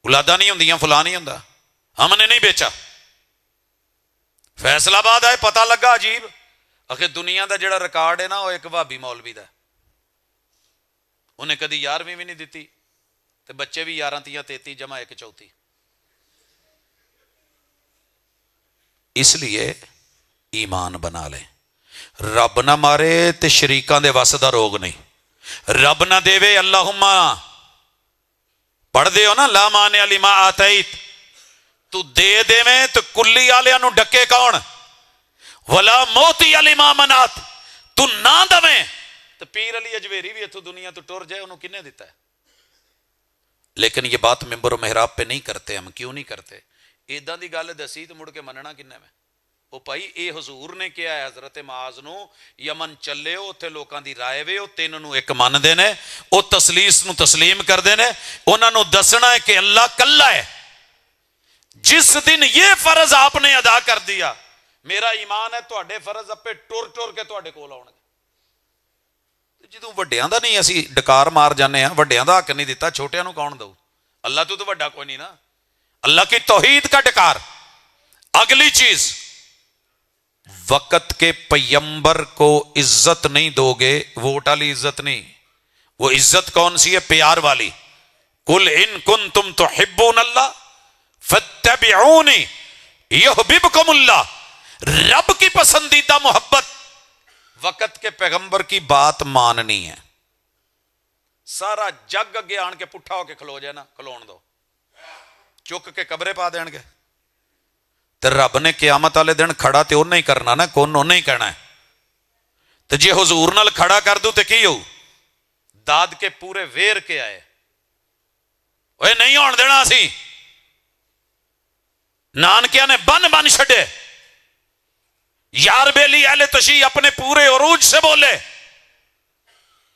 اولاداں نہیں ہوندیاں, فلاں نہیں ہوندا. ہم نے نہیں بیچا. فیصلہ آباد آئے, پتہ لگا عجیب, اکھے دنیا دا جڑا ریکارڈ ہے نا وہ ایک وہابی مولوی دا, انہیں کدی 11ویں بھی نہیں دیتی, تے بچے بھی 11 تیاں 33 جمع 1 چوتھی. اس لیے ایمان بنا لیں, رب نہ مارے تے شریکاں دے وس دا روگ نہیں, رب نہ دے وے اللہم پڑھ دے ہو نا لا مانع لما آتیت, تو دے دے میں تو کلی آلیاں نو ڈکے کون, ولا موتی لما منات, تو نہ دویں. تو پیر علی حجویری بھی اتو دنیا تو ٹر جائے, انہوں کنے دیتا ہے. لیکن یہ بات ممبر و محراب پہ نہیں کرتے ہم. کیوں نہیں کرتے؟ ایداں دی گل دسی تو مڑ کے مننا کنے میں. وہ بھائی اے حضور نے کیا ہے, حضرت معاذ نو یمن چلے ہو, اتھے لوکاں دی رائے وے, او تینوں نو ایک من دے نے, او تسلیس نو تسلیم کر دے نے, انہاں نو دسنا ہے کہ اللہ کلا ہے. جس دن یہ فرض آپ نے ادا کر دیا, ਮੇਰਾ ਈਮਾਨ ਹੈ ਤੁਹਾਡੇ ਫਰਜ਼ ਆਪੇ ਟੁਰ ਟੁਰ ਕੇ ਤੁਹਾਡੇ ਕੋਲ ਆਉਣਗੇ। ਜਦੋਂ ਵੱਡਿਆਂ ਦਾ ਨਹੀਂ ਅਸੀਂ ਡਕਾਰ ਮਾਰ ਜਾਂਦੇ ਆ, ਵੱਡਿਆਂ ਦਾ ਹੱਕ ਨਹੀਂ ਦਿੱਤਾ, ਛੋਟਿਆਂ ਨੂੰ ਕੌਣ ਦਊ? اللہ تو بڑا کوئی نہیں نا، اللہ کی توحید کا ڈکار۔ اگلی چیز، وقت کے پیمبر کو عزت نہیں دو گے، ووٹ والی عزت نہیں، وہ عزت کون سی ہے؟ پیار والی۔ قل ان کنتم تحبون اللہ فاتبعونی یحببکم اللہ۔ رب کی پسندیدہ محبت وقت کے پیغمبر کی بات ماننی ہے۔ سارا جگ اگے آن کے پٹھا ہو کے کھلو جائے نا، کھلون دو، چک کے قبرے پا دین گے۔ تے رب نے قیامت والے دن کھڑا تے انہیں ہی کرنا نا، کون انہیں ہی کہنا ہے۔ تے جے حضور نال کھڑا کر دو تے کی ہو؟ داد کے پورے ویر کے آئے، اوے نہیں ہون دینا اسی۔ نانکیاں نے بن بن چھڈے، یار بیلی اہل تشیع اپنے پورے عروج سے بولے،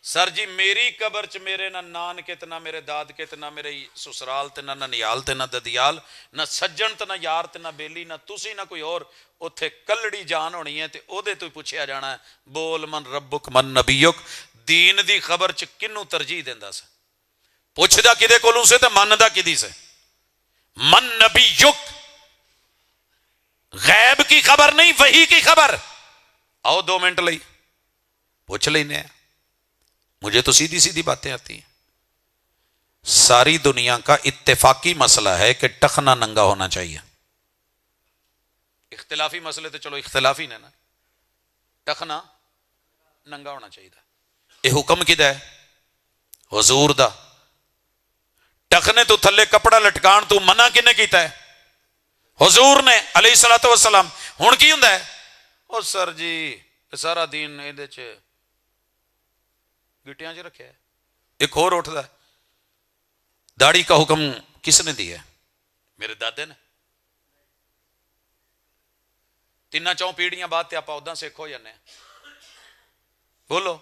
سر جی میری قبر چ میرے نہ نان کے نہ میرے داد کے نہ میرے سسرال تے نہ ننیال تے نہ ددیال، نہ سجن تے نہ یار تے نہ بیلی، نہ تسی نہ کوئی اور، اوتھے کلڑی جان ہونی ہے تے او دے تو پوچھیا جانا ہے بول من ربک من نبیک۔ دین دی خبر چ کنوں ترجیح دیندا سی؟ پوچھدا کدے کولوں سے تے مندا کدی سے؟ من نبیک، غیب کی خبر نہیں، وحی کی خبر۔ آؤ 2 منٹ لئی پوچھ لینے ہیں، مجھے تو سیدھی سیدھی باتیں آتی ہیں۔ ساری دنیا کا اتفاقی مسئلہ ہے کہ ٹخنا ننگا ہونا چاہیے۔ اختلافی مسئلے تو چلو اختلافی نے نا، ٹخنا ننگا ہونا چاہیے۔ یہ حکم کدا ہے؟ حضور دا۔ ٹخنے تو تھلے کپڑا لٹکان تو منع کنے کیتا ہے؟ حضور نے علیہ الصلوۃ والسلام۔ ہن کی ہوندا ہے؟ او سر جی سارا دین ایدے چ گٹیاں چ رکھا ہے۔ ایک اور اٹھتا ہے، داڑھی کا حکم کس نے دیا ہے؟ میرے دادے نے۔ 3-4 پیڑھیاں بعد تے آپ ادا سکھ ہو جانے ہیں۔ بولو،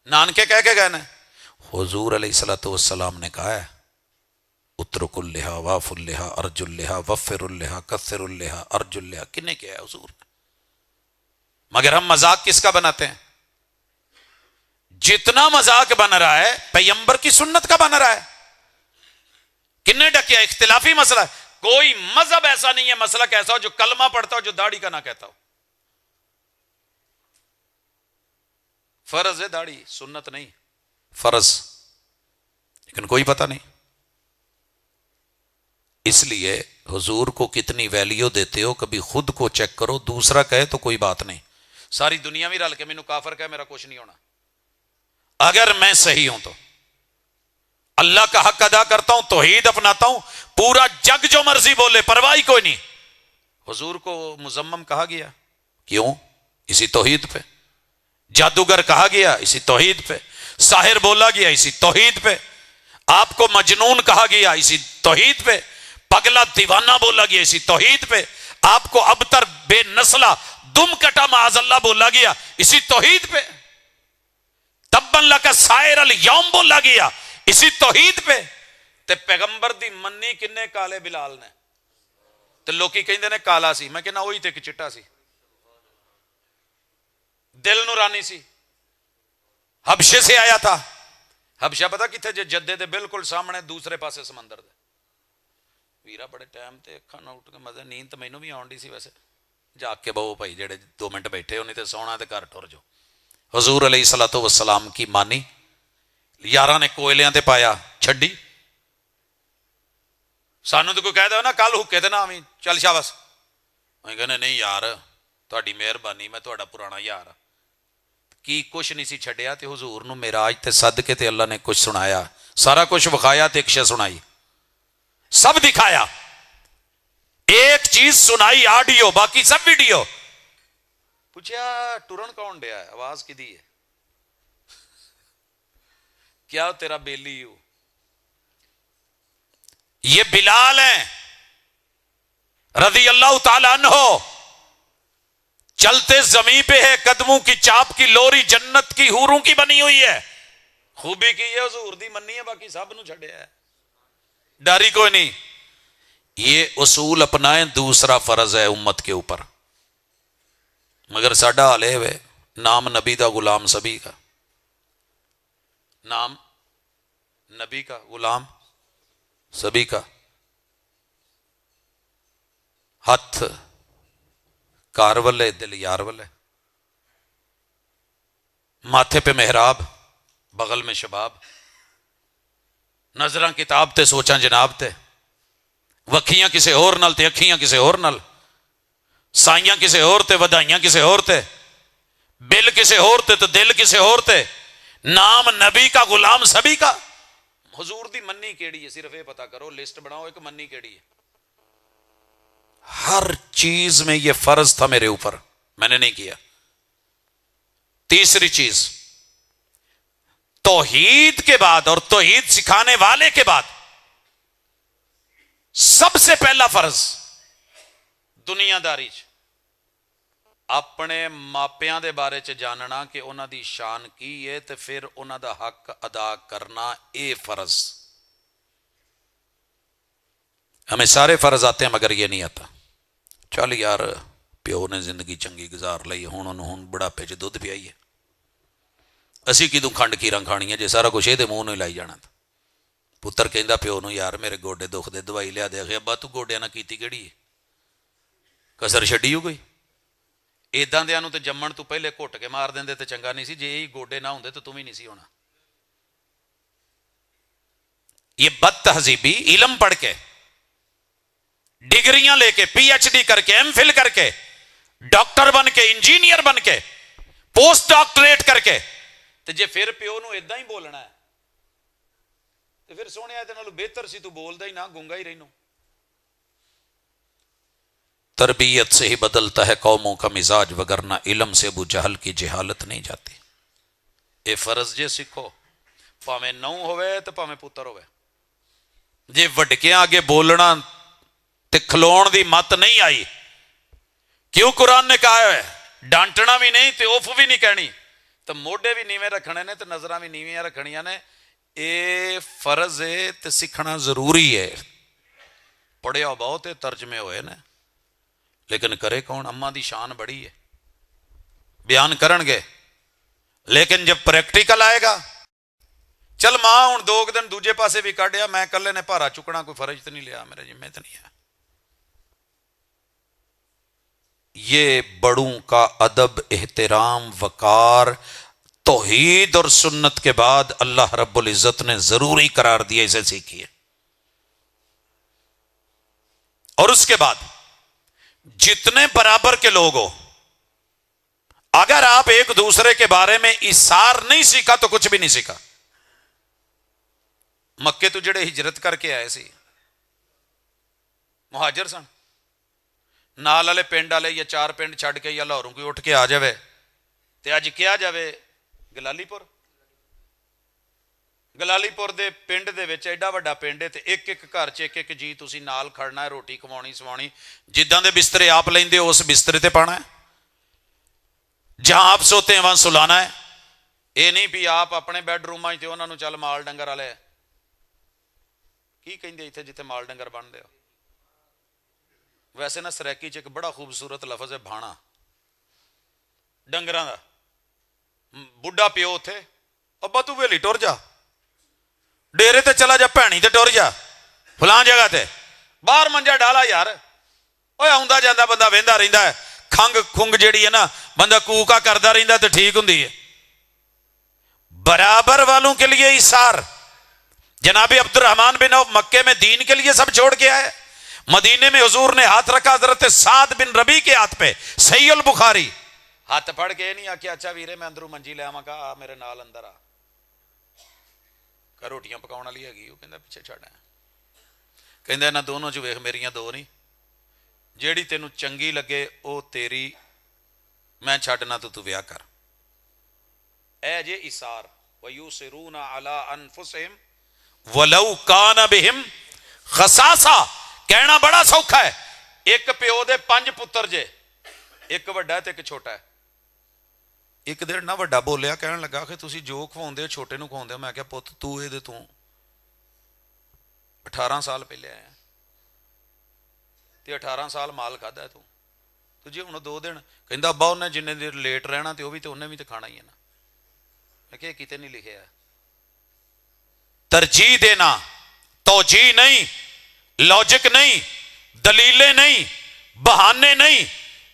نانکے کہہ کے گئے نا؟ حضور علیہ الصلوۃ والسلام نے کہا ہے اترک اللحا واف اللحا ارج اللحا وفر اللحا کثر اللحا ارج اللحا۔ کنے کیا ہے حضور؟ مگر ہم مذاق کس کا بناتے ہیں؟ جتنا مذاق بن رہا ہے پیغمبر کی سنت کا بن رہا ہے۔ کنے ڈکیا؟ اختلافی مسئلہ ہے۔ کوئی مذہب ایسا نہیں ہے مسلک ایسا ہو جو کلمہ پڑھتا ہو جو داڑھی کا نہ کہتا ہو۔ فرض ہے داڑھی، سنت نہیں، فرض، لیکن کوئی پتہ نہیں۔ اس لیے حضور کو کتنی ویلیو دیتے ہو، کبھی خود کو چیک کرو، دوسرا کہے تو کوئی بات نہیں۔ ساری دنیا میں رل کے مینوں کافر کہے میرا کچھ نہیں ہونا۔ اگر میں صحیح ہوں تو اللہ کا حق ادا کرتا ہوں، توحید اپناتا ہوں، پورا جگ جو مرضی بولے پرواہی کوئی نہیں۔ حضور کو مذمم کہا گیا، کیوں؟ اسی توحید پہ۔ جادوگر کہا گیا، اسی توحید پہ۔ ساحر بولا گیا، اسی توحید پہ۔ آپ کو مجنون کہا گیا، اسی توحید پہ۔ پگلا دیوانہ بولا گیا، اسی توحید پہ۔ آپ کو ابتر بے نسلہ دم کٹا معاذ اللہ بولا گیا، اسی توحید پہ۔ تبن لک سائر الیوم بولا گیا، اسی توحید پہ۔ تے پیغمبر دی منی کنے کالے بلال نے؟ تے لوکی کہندے نے کالا سی، میں کہنا وہی تے کہ چٹا سی، دل نورانی سی، حبشے سے آیا تھا۔ حبشہ پتہ کتھے؟ جے جدے دے بالکل سامنے دوسرے پاسے سمندر دے۔ ویرا بڑے ٹائم تے اکھاں نہ اٹھ کے مزے، نیند تے مینوں بھی آن ڈی سی ویسے، جاگ کے بہو بھائی جڑے 2 منٹ بیٹھے ہو، نہیں تے سونا تے گھر ٹر جو۔ حضور علیہ الصلوۃ والسلام کی مانی، یاراں نے کوئلیاں تے پایا، چھڈی۔ سانوں تو کوئی کہہ دے نا کل حکے تے نہ آویں، چل شاباش، میں کہنے نہیں یار تہاڈی مہربانی، میں تہاڈا پرانا یار کی کچھ نہیں سی چھڈیا۔ تے حضور نو معراج تے صدقے تے اللہ نے کچھ سنایا، سارا کچھ وکھایا تے ایک شے سنائی، سب دکھایا۔ ایک چیز سنائی آڈیو، باقی سب ویڈیو۔ پوچھا ٹرن کون ڈیا ہے؟ آواز کی دی ہے؟ کیا تیرا بیلی ہو؟ یہ بلال ہیں رضی اللہ تعالی عنہ، چلتے زمین پہ ہے، قدموں کی چاپ کی لوری جنت کی حوروں کی بنی ہوئی ہے۔ خوبی کی یہ حضور دی منی ہے، باقی سب نو چھڑیا ہے، ڈاری کوئی نہیں۔ یہ اصول اپنائیں۔ دوسرا فرض ہے امت کے اوپر، مگر ساڈا حال ہے نام نبی دا غلام سبھی کا، نام نبی کا غلام سبھی کا، ہاتھ کار ولے دل یار ولے، ماتھے پہ محراب بغل میں شباب، نظراں کتاب تے سوچاں جناب تے، وکھیاں کسے اور نال تے اکھیاں کسے اور نال، سائیاں کسے اور تے ودائیاں کسے اور تے، بل کسے اور تے تو دل کسے اور تے، نام نبی کا غلام سبھی کا۔ حضور دی منی کیڑی ہے صرف یہ پتا کرو، لسٹ بناؤ ایک منی کیڑی ہے۔ ہر چیز میں یہ فرض تھا میرے اوپر، میں نے نہیں کیا۔ تیسری چیز، توحید کے بعد اور توحید سکھانے والے کے بعد سب سے پہلا فرض دنیا داری چ اپنے ماپیاں دے بارے چ جاننا کہ انہاں دی شان کی ہے تے پھر انہاں دا حق ادا کرنا، اے فرض۔ ہمیں سارے فرض آتے ہیں مگر یہ نہیں آتا۔ چل یار پیو نے زندگی چنگی گزار لئی، ہن بڑھاپے چ دودھ پیائی ہے، اسی کدوں کھنڈ کیراں کھانیاں جے سارا کچھ یہ منہ نو لائی جانا تھا۔ پتر کہندا پیو نو یار میرے گوڈے دکھ دے دوائی لیا دے، ابا تو گوڈیاں نہ کیتی کیڑی ہے، کسر چھڈی ہو گئی۔ ایداں دیاں نو تے جمن تو پہلے گھٹ کے مار دیندے تے چنگا نہیں سی، جے یہی گوڈے نہ ہوندے تو تم ہی نہیں سی ہونا۔ یہ بد تہذیبی علم پڑھ کے، ڈگریاں لے کے، پی ایچ ڈی کر کے، ایم فل کر کے، ڈاکٹر بن کے، انجینئر بن کے، پوسٹ ڈاکٹریٹ کر کے، تے جے پھر پیو نو اداں ہی بولنا ہے تے پھر سونے تے نالوں بہتر سی تو بولدا ہی نہ، گونگا ہی رہنو۔ تربیت سے ہی بدلتا ہے قوموں کا مزاج، وگرنہ علم سے ابو جہل کی جہالت نہیں جاتی۔ اے فرض جے سکھو، پاویں نو ہوئے تے پاویں پتر ہوئے، جے وڈکیاں آگے بولنا تے کھلون دی مت نہیں آئی، کیوں قرآن نے کہا ہے ڈانٹنا بھی نہیں تے اوف بھی نہیں کہنی، تو موڈے بھی نیویں رکھنے نے تے نظراں بھی نیویں رکھنیاں نے۔ اے فرض ہے تے سکھنا ضروری ہے۔ پڑھیا بہت ہے، ترجمے ہوئے نے، لیکن کرے کون؟ اماں دی شان بڑی ہے، بیان کرن گے، لیکن جب پریکٹیکل آئے گا، چل ماں ہوں 2 دن دوجے پاسے بھی کڈیا، میں کلے نے بھارا چکنا، کوئی فرض تو نہیں لیا، میرے ذمہ تو نہیں ہے۔ یہ بڑوں کا ادب، احترام، وقار، توحید اور سنت کے بعد اللہ رب العزت نے ضروری قرار دیا، اسے سیکھیے۔ اور اس کے بعد جتنے برابر کے لوگ ہو، اگر آپ ایک دوسرے کے بارے میں اثار نہیں سیکھا تو کچھ بھی نہیں سیکھا۔ مکے تو جڑے ہجرت کر کے آئے سی مہاجر سن، نال والے پنڈ والے یا 4 پنڈ چھڈ کے یا لاہوروں کوئی اٹھ کے آ جاوے تے اج کیا جاوے گلالی پور، گلالی پور دے پنڈ دے وچ ایڈا وڈا پنڈ ہے تے ایک ایک گھر چ ایک ایک جی تسی نال کھڑنا ہے، روٹی کھوانی سوانی، جداں دے بسترے آپ لیندے ہو اس بسترے تے پانا ہے، جہاں آپ سوتے ہیں وہاں سلانا ہے۔ اے نہیں بھی آپ اپنے بیڈ روماں تے انہاں نو چل مال ڈنگر والے کی کہندے ایتھے جتھے مال ڈنگر بنتے ہو۔ ویسے نا سریکی چ ایک بڑا خوبصورت لفظ ہے بھانا، ڈنگراں دا۔ بڈھا پیو اتھے، ابا تو ویلی ٹر جا، ڈیرے تے چلا جا، بھینی تے ٹر جا، فلاں جگہ تے باہر منجا ڈالا یار، اوے آوندا جاندا بندہ ویندا رہندا ہے، کھنگ کھنگ جیڑی ہے نا بندہ کوکا کردا رہندا تے ٹھیک ہوندی ہے۔ برابر والوں کے لیے ایثار۔ جناب عبد الرحمن بن عوف مکے میں دین کے لیے سب چھوڑ کے آئے، مدینے میں حضور نے ہاتھ رکھا حضرت سعد بن ربی کے ہاتھ پہ، صحیح البخاری، ہاتھ پھڑ کے نہیں آکھیا اچھا ویرے میں اندروں منجی لے آواں، کہا میرے نال اندر آ، کہ روٹیاں پکاؤن والی ہے، وہ کہندا پیچھے چھڈ آ، کہندا انہاں دونوں چ ویکھ میریاں 2 نہیں، جیڑی تینوں چنگی لگے او تیری، میں چھڈنا تو ویاہ کر۔ اے جے ایثار، وَيُؤْثِرُونَ عَلَىٰ أَنفُسِهِمْ وَلَوْ كَانَ بِهِمْ خَصَاصَةٌ۔ کہنا بڑا سوکھا ہے، ایک پیو دے 5 پتر جے، ایک وڈا ہے تے ایک چھوٹا ہے۔ ایک دیر نہ وڈا بولیا، کہنے لگا کہ تسی جو کھواؤندے چھوٹے نو کھواؤندے، میں کہا پت تو اے دے تو 18 سال پہلے آیا تے 18 سال مال کھادا ہے تو تو جی ہوں 2 دن کہندا ابا انہیں جننے دیر لیٹ رہنا تو وہ بھی تو انہیں بھی تو کھانا ہی ہے نا. میں کہ کتے نہیں لکھے. ترجیح دینا، توجیہ نہیں، لاجک نہیں، دلیلیں نہیں، بہانے نہیں،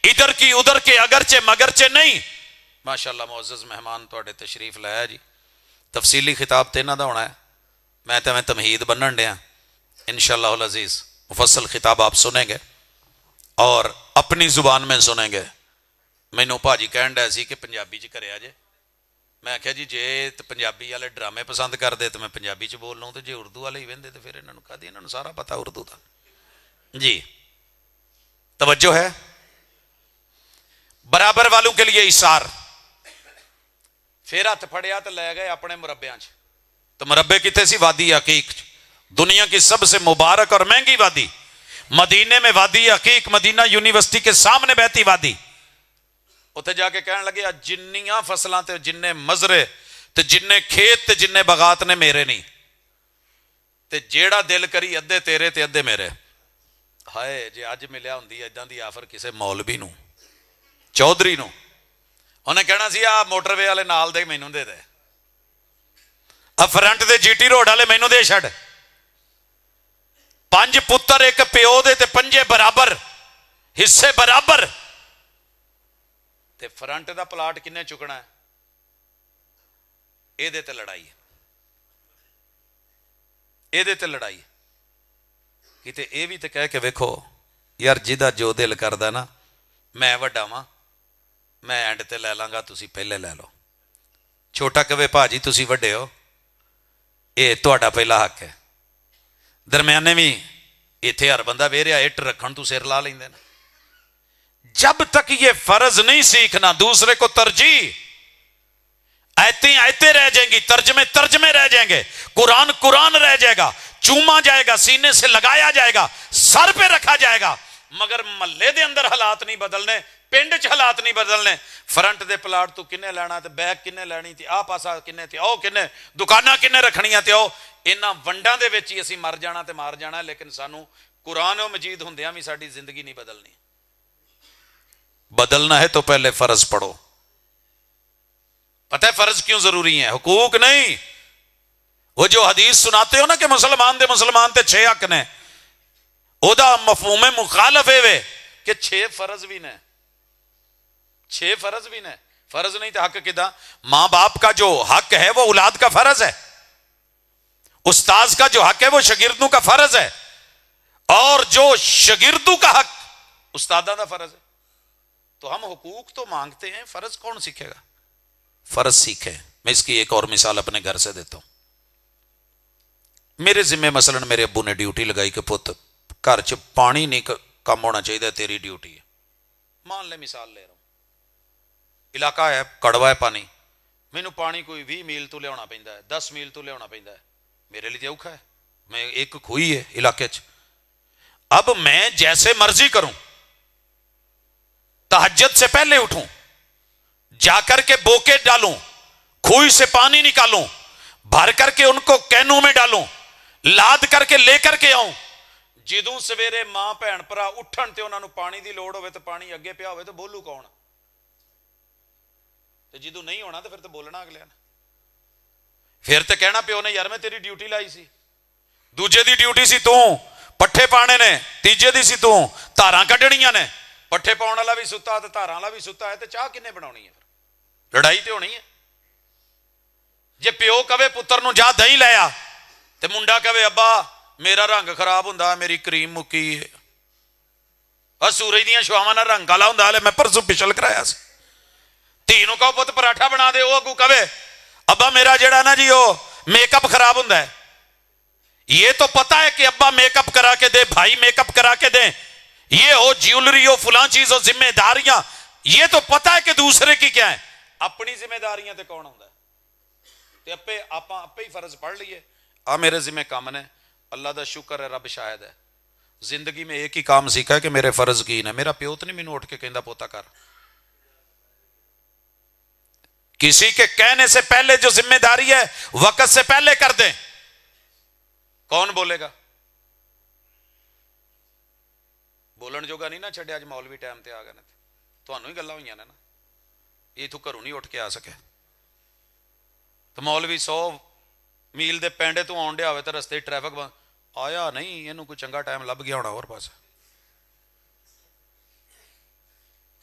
ادھر کی ادھر کے اگرچہ مگرچہ نہیں. ماشاءاللہ معزز مہمان تواڈے تشریف لایا جی. تفصیلی خطاب تے انہاں دا ہونا ہے. میں تے تمہید بنن ڈیا انشاءاللہ العزیز. مفصل خطاب آپ سنیں گے اور اپنی زبان میں سنیں گے. مینوں بھاجی کہن ڈیا سی کہ پنجابی چ کریا جے. میں کہا جی جے پنجابی والے ڈرامے پسند کرتے تو میں پنجابی چ بول لوں، تو جی اردو والے ہی وہدے تو پھر انہوں کہا دی انہوں سارا پتا اردو کا. جی توجہ ہے. برابر والوں کے لیے اشار. پھر ہاتھ پھڑیا تو لے گئے اپنے مربیاں چ. تو مربے کتنے سی؟ وادی عقیق، دنیا کی سب سے مبارک اور مہنگی وادی. مدینے میں وادی عقیق، مدینہ یونیورسٹی کے سامنے بہتی وادی. اتنے جا کے کہنے لگے جنیاں فصلاں تے جننے مزرے تے جننے کھیت تے جننے بغات نے میرے نہیں، تے جیڑا دل کری ادھے تیرے تے ادھے میرے. ہائے جی اج ملیا ہوندی ایداں دی آفر کسے مولوی نو، چودھری نو، انہیں کہنا سی آ موٹر وے والے نال دے مینوں دے دے، آ فرنٹ دے جی ٹی روڈ والے مینوں دے چھڑ. 5 پتر ایک پیو دے تے 5 برابر حصے برابر. تے فرنٹ دا پلاٹ کنے چکنا ہے؟ اے دے تے لڑائی، اے دے تے لڑائی. کتے اے بھی تے کہہ کے ویکھو یار جدا جو دل کردا نا میں وڈا واں، میں اینڈ تے لے لاں گا، تسی پہلے لے لو. چھوٹا کہے بھاجی تسی وڈے ہو، اے تہاڈا پہلا حق ہے. درمیانے بھی ایتھے ہر بندہ ویریا اٹ رکھن تو سر لا لیندے نا. جب تک یہ فرض نہیں سیکھنا دوسرے کو ترجیح، آیتیں آیتیں رہ جائیں گی، ترجمے ترجمے رہ جائیں گے، قرآن قرآن رہ جائے گا، چوما جائے گا، سینے سے لگایا جائے گا، سر پہ رکھا جائے گا، مگر محلے دے اندر حالات نہیں بدلنے، پنڈ چ حالات نہیں بدلنے. فرنٹ دے پلاٹ تو کنے لینا تے بیک کنے لینی تے آ پاسا کنے تے او کنے، دکاناں کنے رکھنیاں تے او. انہاں ونڈاں دے وچ ہی اسی مر جانا تے مار جانا. لیکن سانو قرآن و مجید ہوندیاں بھی ساڈی زندگی نہیں بدلنی. بدلنا ہے تو پہلے فرض پڑھو. پتہ ہے فرض کیوں ضروری ہیں؟ حقوق نہیں. وہ جو حدیث سناتے ہو نا کہ مسلمان تے 6 حق نے، او دا مفہوم مخالف ہے وے کہ 6 فرض بھی نے، 6 فرض بھی نے. فرض نہیں تو حق کدا؟ ماں باپ کا جو حق ہے وہ اولاد کا فرض ہے، استاذ کا جو حق ہے وہ شاگردوں کا فرض ہے، اور جو شاگردوں کا حق استاداں دا فرض ہے. تو ہم حقوق تو مانگتے ہیں، فرض کون سیکھے گا؟ فرض سیکھیں. میں اس کی ایک اور مثال اپنے گھر سے دیتا ہوں. میرے ذمہ مثلا میرے ابو نے ڈیوٹی لگائی کہ پت گھر چ پانی نہیں کم ہونا چاہیے، تیری ڈیوٹی ہے. مان لے مثال لے رہا ہوں، علاقہ ہے کڑوا ہے پانی، مینوں پانی کوئی 20 میل تو لیا پہ، 10 میل تو لیا پہ، میرے لیے اوکھا ہے. میں ایک کھوئی ہے علاقے چ، اب میں جیسے مرضی کروں، تہجد سے پہلے اٹھوں، جا کر کے بوکے ڈالوں، کھوئی سے پانی نکالوں، بھر کر کے ان کو کینوں میں ڈالوں، لاد کر کے لے کر کے آؤں. جدوں سویرے ماں بھن بھرا اٹھن تے انہاں نوں پانی دی لوڑ ہوئے تو پانی اگے پیا ہوئے تو بولو کون؟ تے جدوں نہیں ہونا تو پھر تو بولنا اگلے نے. پھر تو کہنا پیو نے یار میں تیری ڈیوٹی لائی سی، دوجے دی ڈیوٹی سی تو پٹھے پانے نے، تیجے دی سی تو تاراں کڈنیاں نے. پٹھے پاؤن والا بھی ستا تے تاراں والا بھی ستا ہے، تے چاہ کنے بناونی ہے؟ پھر لڑائی تے ہونی ہے. جے پیو کہے پتر نو جا دہی لے آ، تے منڈا کہے ابا میرا رنگ خراب ہوندا، میری کریم مکی ہے، سورج دیاں شعاواں نال رنگ کالا ہوندا، میں پرسوں پچھل کرایا سی. دھی نو کہو پت پراٹھا بنا دے، او اگوں کہے ابا میرا جڑا نا جی او میک اپ خراب ہوندا ہے. یہ تو پتا ہے کہ ابا میک اپ کرا کے دے، بھائی میک اپ کرا کے دیں، یہ ہو جیولری ہو فلاں چیز ہو، ذمہ داریاں یہ تو پتا ہے کہ دوسرے کی کیا ہے. اپنی ذمہ داریاں تے کون ہوندا ہے؟ تے اپے ہی فرض پڑھ لیے. آ میرے ذمہ کام نے، اللہ دا شکر ہے، رب شاہد ہے، زندگی میں ایک ہی کام سیکھا ہے کہ میرے فرض کی نے. میرا پیو تو نہیں مینوں اٹھ کے کہندا پوتا کر. کسی کے کہنے سے پہلے جو ذمہ داری ہے وقت سے پہلے کر دیں. کون بولے گا؟ ਬੋਲਣ ਜੋਗਾ ਨਹੀਂ ਨਾ ਛੱਡਿਆ, ਅੱਜ ਮੌਲਵੀ ਟਾਈਮ ਤੇ ਆ ਗਏ ਨੇ, ਤੁਹਾਨੂੰ ਹੀ ਗੱਲਾਂ ਹੋਈਆਂ ਨੇ ਨਾ, ਇਹ ਇੱਥੋਂ ਘਰੋਂ ਨਹੀਂ ਉੱਠ ਕੇ ਆ ਸਕਿਆ। ਤੇ ਮੌਲਵੀ 100 ਮੀਲ ਦੇ ਪਿੰਡੇ ਤੋਂ ਆਉਣ ਡਿਆ ਹੋਵੇ ਤਾਂ ਰਸਤੇ ਟ੍ਰੈਫਿਕ ਆਇਆ ਨਹੀਂ, ਇਹਨੂੰ ਕੋਈ ਚੰਗਾ ਟਾਈਮ ਲੱਭ ਗਿਆ ਹੋਣਾ ਹੋਰ ਪਾਸੇ।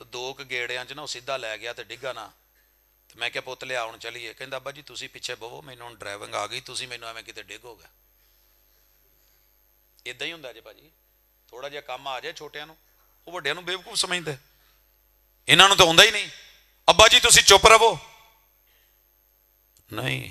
ਤਾਂ 2 ਗੇੜਿਆਂ 'ਚ ਨਾ ਉਹ ਸਿੱਧਾ ਲੈ ਗਿਆ ਤੇ ਡਿੱਗਾ ਨਾ। ਤੇ ਮੈਂ ਕਿਹਾ ਪੁੱਤ ਲਿਆ ਹੁਣ ਚਲੀਏ, ਕਹਿੰਦਾ ਅੱਬਾ ਜੀ ਤੁਸੀਂ ਪਿੱਛੇ ਬਵੋ, ਮੈਨੂੰ ਹੁਣ ਡਰਾਈਵਿੰਗ ਆ ਗਈ, ਤੁਸੀਂ ਮੈਨੂੰ ਐਵੇਂ ਕਿਤੇ ਡਿੱਗੋਗੇ। ਇਦਾਂ ਹੀ ਹੁੰਦਾ ਜੇ ਭਾਜੀ, ਥੋੜਾ ਜਿਹਾ ਕੰਮ ਆ ਜਾਏ ਛੋਟਿਆਂ ਨੂੰ, ਉਹ ਵੱਡਿਆਂ ਨੂੰ ਬੇਵਕੂਫ ਸਮਝਦੇ, ਇਹਨਾਂ ਨੂੰ ਤਾਂ ਆਉਂਦਾ ਹੀ ਨਹੀਂ। ਅੱਬਾ ਜੀ ਤੁਸੀਂ ਚੁੱਪ ਰਹੋ, ਨਹੀਂ,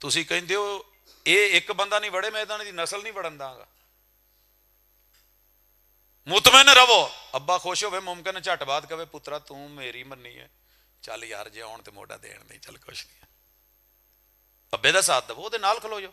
ਤੁਸੀਂ ਕਹਿੰਦੇ ਹੋ ਇਹ ਇੱਕ ਬੰਦਾ ਨਹੀਂ ਵੜੇ, ਮੈਂ ਇਹਨਾਂ ਦੀ ਨਸਲ ਨਹੀਂ ਵੜਨ ਦਾਂਗਾ, ਮੁਤਮਿਨ ਰਵੋ। ਅੱਬਾ ਖੁਸ਼ ਹੋਵੇ, ਮੁਮਕਿਨ ਝਟ ਬਾਅਦ ਕਵੇ ਪੁੱਤਰਾ ਤੂੰ ਮੇਰੀ ਮੰਨੀ ਹੈ, ਚੱਲ ਯਾਰ ਜੇ ਆਉਣ ਤੇ ਮੋਢਾ ਦੇਣ ਨਹੀਂ, ਚੱਲ ਕੁਛ ਨਹੀਂ, ਅੱਬੇ ਦਾ ਸਾਥ ਦਵੋ, ਉਹਦੇ ਨਾਲ ਖਲੋ ਜਾਓ।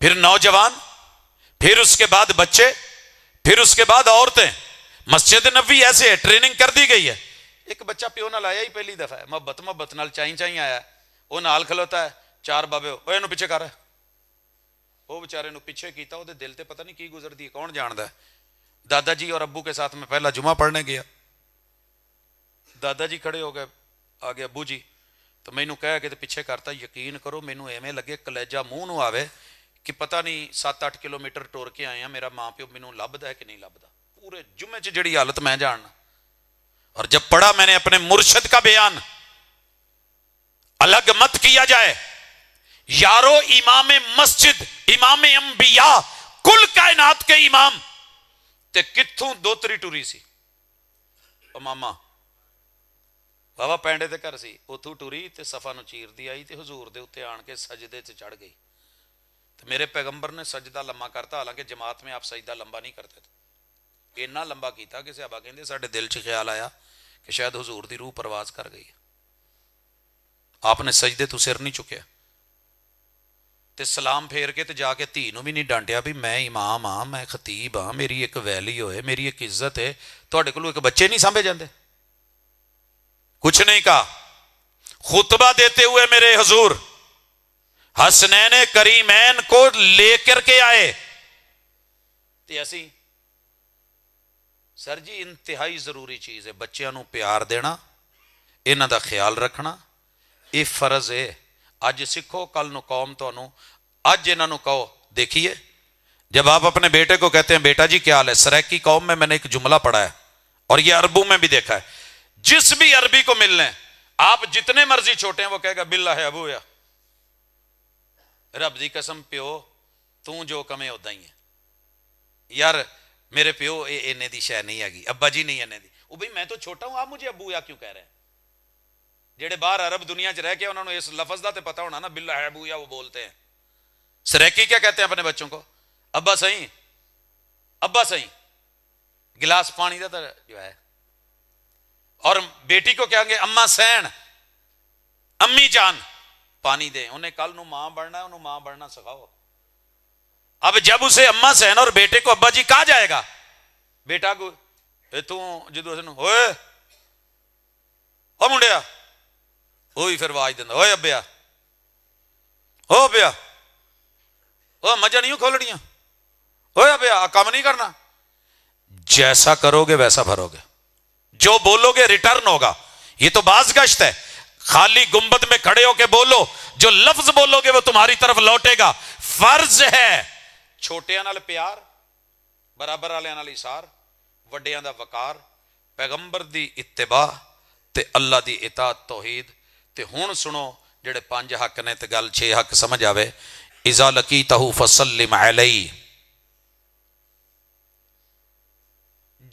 پھر نوجوان، پھر اس کے بعد بچے، پھر اس کے بعد عورتیں. مسجد نبوی ایسے ہے، ٹریننگ کر دی گئی ہے. ایک بچہ پیو نال آیا ہی پہلی دفعہ ہے، محبت نال چائیں چائیں آیا، وہ نال کھلوتا ہے، چار بابے وہ اینو پیچھے کر رہا ہے، وہ بیچارے نو پیچھے کیتا، وہ دل تے پتہ نہیں کی گزرتی ہے، کون جاندا ہے. دادا جی اور ابو کے ساتھ میں پہلا جمعہ پڑھنے گیا. دادا جی کھڑے ہو گئے، آگے ابو جی، تو مینوں کہہ کے پیچھے کرتا. یقین کرو مینوں ایویں لگے کلیجہ منہ نو آوے کہ پتہ نہیں 7-8 کلومیٹر ٹور کے آئے ہیں، میرا ماں پیو مینوں لبدا ہے کہ نہیں لبدا. پورے جمعے چ جڑی حالت میں جاننا. اور جب پڑھا میں نے اپنے مرشد کا بیان، الگ مت کیا جائے یارو، امام مسجد، امام انبیاء، کل کائنات کے امام تے کتھوں دوتری ٹوری سی. او ماما بابا پینڈے تے گھر سی، اتھوں ٹوری تے صفا نو چیر دی آئی تے حضور دے اتنے آن کے سجدے تے چڑھ گئی. تو میرے پیغمبر نے سجدہ لمبا کرتا، حالانکہ جماعت میں آپ سجدہ لمبا نہیں کرتے تھے. اتنا لمبا کیتا کہ صحابہ کہندے ساڈے دل چ خیال آیا کہ شاید حضور دی روح پرواز کر گئی. آپ نے سجدے تو سر نہیں چکیا تے سلام پھیر کے تے جا کے دھی نو بھی نہیں ڈانٹیا بھی میں امام ہاں، میں خطیب ہاں، میری ایک ویلی ہوئے، میری ایک عزت ہے، تواڈے کولوں ایک بچے نہیں سانبھے جاندے. کچھ نہیں کہا. خطبہ دیتے ہوئے میرے حضور حسنین کریمین کو لے کر کے آئے. تے اسی سر جی انتہائی ضروری چیز ہے بچیاں نو پیار دینا، انہاں دا خیال رکھنا، یہ فرض ہے. اج سکھو کل نو قوم تانوں، اج انہاں نو کہو. دیکھیے جب آپ اپنے بیٹے کو کہتے ہیں بیٹا جی کیا حال ہے، سریکی قوم میں نے ایک جملہ پڑھا ہے اور یہ عربوں میں بھی دیکھا ہے، جس بھی عربی کو ملنے آپ جتنے مرضی چھوٹے ہیں وہ کہے گا باللہ ہے ابو یا رب دی قسم پیو تو جو کمے ادا ہی ہے. یار میرے پیو اینے دی شے نہیں ہے، ابا جی نہیں اینے دی. وہ بھائی میں تو چھوٹا ہوں، آپ مجھے ابو یا کیوں کہہ رہے ہیں؟ جڑے باہر عرب دنیا چ رہ کے انہوں نے اس لفظ دا تے پتہ ہونا نا، باللہ ہے ابو یا وہ بولتے ہیں. سریکی کیا کہتے ہیں اپنے بچوں کو؟ ابا صحیح، ابا صحیح، گلاس پانی دا جو ہے. اور بیٹی کو کہیں گے اما سین، امی جان پانی دیں. انہیں کل نو ماں بڑھنا ہے، انہوں ماں بڑھنا سکھاؤ. اب جب اسے اما سین اور بیٹے کو ابا جی کہا جائے گا، بیٹا کو جدو ہوئے او منڈیا وہی پھر آواز دینا ہوئے ابیا، ہو ابیا، وہ مجھے نہیں کھولنیاں، ہوئے ابیا کام نہیں کرنا. جیسا کرو گے ویسا بھرو گے، جو بولو گے ریٹرن ہوگا. یہ تو باز گشت ہے، خالی گنبد میں کھڑے ہو کے بولو، جو لفظ بولو گے وہ تمہاری طرف لوٹے گا. فرض ہے چھوٹیاں نال پیار، برابر والے نال ایثار، وڈیاں دا وقار، پیغمبر دی اتباع تے اللہ دی اطاعت توحید. تے ہن سنو جڑے 5 حق نے تے گل 6 حق سمجھ آوے. اذا لقیتہ فسلم علیہ،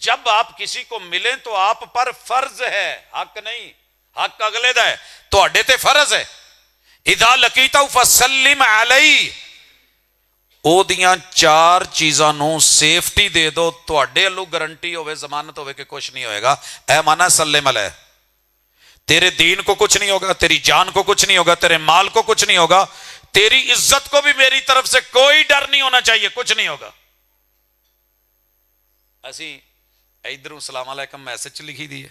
جب آپ کسی کو ملیں تو آپ پر فرض ہے، حق نہیں، حق اگلے دا ہے، تواڈے تے فرض ہے. اذا لقیتہ فسلم علیہ، او دیاں 4 چیزاں نو سیفٹی دے دو، تواڈے لو گارنٹی ہوئے، ضمانت ہوئے کہ کچھ نہیں ہوئے گا. اے مانا سلم علیہ، تیرے دین کو کچھ نہیں ہوگا، تیری جان کو کچھ نہیں ہوگا، تیرے مال کو کچھ نہیں ہوگا، تیری عزت کو بھی میری طرف سے کوئی ڈر نہیں ہونا چاہیے، کچھ نہیں ہوگا. اسی ادھروں سلام علیکم میسج لکھی دی ہے،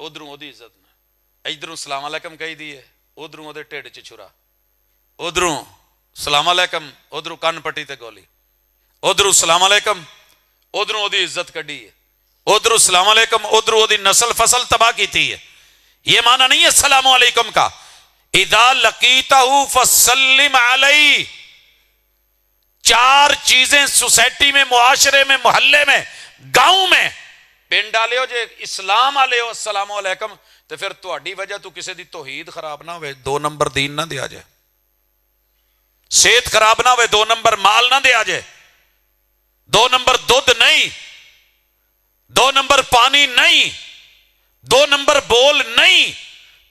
ادھروں وہ دی عزت میں، ادھروں سلام علیکم کہی دی ہے، ادھروں وہ دے ٹیڑ چ چھرا، ادھروں سلام علیکم، ادھروں کن پٹی تے گولی، ادھروں سلام علیکم، ادھروں وہ دی عزت کڈی ہے، ادھروں سلام علیکم، ادھروں وہ دی نسل فصل تباہ کیتی ہے. یہ معنی نہیں ہے السلام علیکم کا. اذا لقیتہ فسلم علیہ، 4 چیزیں سوسائٹی میں، معاشرے میں، محلے میں، گاؤں میں پنڈ والے ہو جے اسلام والے ہو السلام علیکم، تو پھر تہاڈی وجہ تو کسی دی توحید خراب نہ ہوئے، 2 نمبر دین نہ دیا جائے، صحت خراب نہ ہوئے، 2 نمبر مال نہ دیا جائے، 2 نمبر دودھ نہیں، 2 نمبر پانی نہیں، 2 نمبر بول نہیں،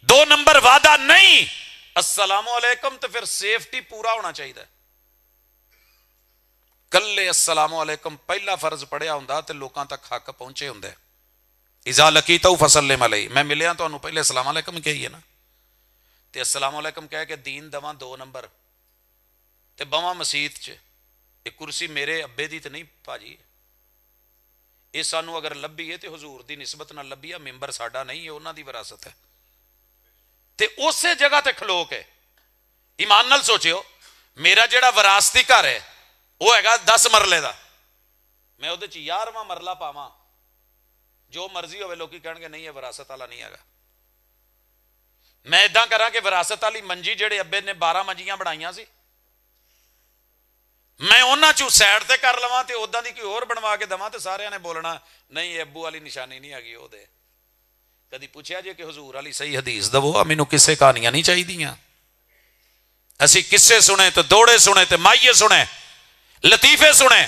2 نمبر وعدہ نہیں. السلام علیکم تو پھر سیفٹی پورا ہونا چاہیے. کلے السلام علیکم پہلا فرض پڑھیا ہوندا تے لوکاں تک حق پہنچے ہوندے. اذا لقیتہ فسلم علیہ، میں ملیا تو انہوں پہلے السلام علیکم کہیے نا، تے السلام علیکم کہہ کے دین دواں 2 نمبر ਤੇ ਬਵਾਂ ਮਸੀਤ 'ਚ। ਇਹ ਕੁਰਸੀ ਮੇਰੇ ਅੱਬੇ ਦੀ ਤੇ ਨਹੀਂ ਭਾਜੀ, ਇਹ ਸਾਨੂੰ ਅਗਰ ਲੱਭੀ ਹੈ ਤੇ ਹਜ਼ੂਰ ਦੀ ਨਿਸਬਤ ਨਾਲ ਲੱਭੀ ਆ, ਮੈਂਬਰ ਸਾਡਾ ਨਹੀਂ ਹੈ, ਉਹਨਾਂ ਦੀ ਵਿਰਾਸਤ ਹੈ। ਤੇ ਉਸੇ ਜਗ੍ਹਾ ਤੇ ਖਲੋ ਕੇ ਈਮਾਨ ਨਾਲ ਸੋਚਿਓ, ਮੇਰਾ ਜਿਹੜਾ ਵਿਰਾਸਤੀ ਘਰ ਹੈ ਉਹ ਹੈਗਾ 10 ਮਰਲੇ ਦਾ, ਮੈਂ ਉਹਦੇ 'ਚ 11ਵਾਂ ਮਰਲਾ ਪਾਵਾਂ, ਜੋ ਮਰਜ਼ੀ ਹੋਵੇ, ਲੋਕੀ ਕਹਿਣਗੇ ਨਹੀਂ ਇਹ ਵਿਰਾਸਤ ਵਾਲਾ ਨਹੀਂ ਹੈਗਾ। ਮੈਂ ਇਦਾਂ ਕਰਾਂ ਕਿ ਵਿਰਾਸਤ ਵਾਲੀ ਮੰਜੀ ਜਿਹੜੇ ਅੱਬੇ ਨੇ 12 ਮੰਜੀਆਂ ਬਣਾਈਆਂ ਸੀ, ਮੈਂ ਉਹਨਾਂ ਚੋਂ ਸਾਈਡ ਤੇ ਕਰ ਲਵਾਂ ਤੇ ਉਦਾਂ ਦੀ ਕੋਈ ਹੋਰ ਬਣਵਾ ਕੇ ਦੇਵਾਂ, ਤੇ ਸਾਰਿਆਂ ਨੇ ਬੋਲਣਾ ਨਹੀਂ ਇਹ ਅੱਬੂ ਵਾਲੀ ਨਿਸ਼ਾਨੀ ਨਹੀਂ ਹੈਗੀ ਉਹਦੇ। ਕਦੀ ਪੁੱਛਿਆ ਜੇ ਕਿ ਹਜ਼ੂਰ ਵਾਲੀ ਸਹੀ ਹਦੀਸ ਦਵੋ? ਮੈਨੂੰ ਕਿਸੇ ਕਹਾਣੀਆਂ ਨਹੀਂ ਚਾਹੀਦੀਆਂ। ਅਸੀਂ ਕਿੱਸੇ ਸੁਣੇ ਤੇ ਦੌੜੇ ਸੁਣੇ ਤੇ ਮਾਈਏ ਸੁਣੇ, ਲਤੀਫੇ ਸੁਣੇ,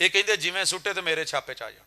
ਇਹ ਕਹਿੰਦੇ ਜਿਵੇਂ ਸੁੱਟੇ ਤੇ ਮੇਰੇ ਛਾਪੇ ਚ ਆ ਜਾਣ।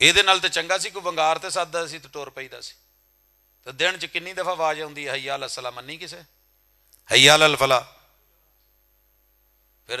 ਇਹਦੇ ਨਾਲ ਤੇ ਚੰਗਾ ਸੀ ਕੋਈ ਵੰਗਾਰ ਤੇ ਸੱਦਦਾ ਸੀ ਤੇ ਟੁਰ ਪਈਦਾ ਸੀ। ਤੇ ਦਿਨ ਚ ਕਿੰਨੀ ਦਫਾ ਆਵਾਜ਼ ਆਉਂਦੀ ਹੈ, ਹਯਾ ਅਲ ਸਲਾ, ਮੰਨੀ ਕਿਸੇ, ਹਯਾ ਅਲ ਫਲਾ। ਫਿਰ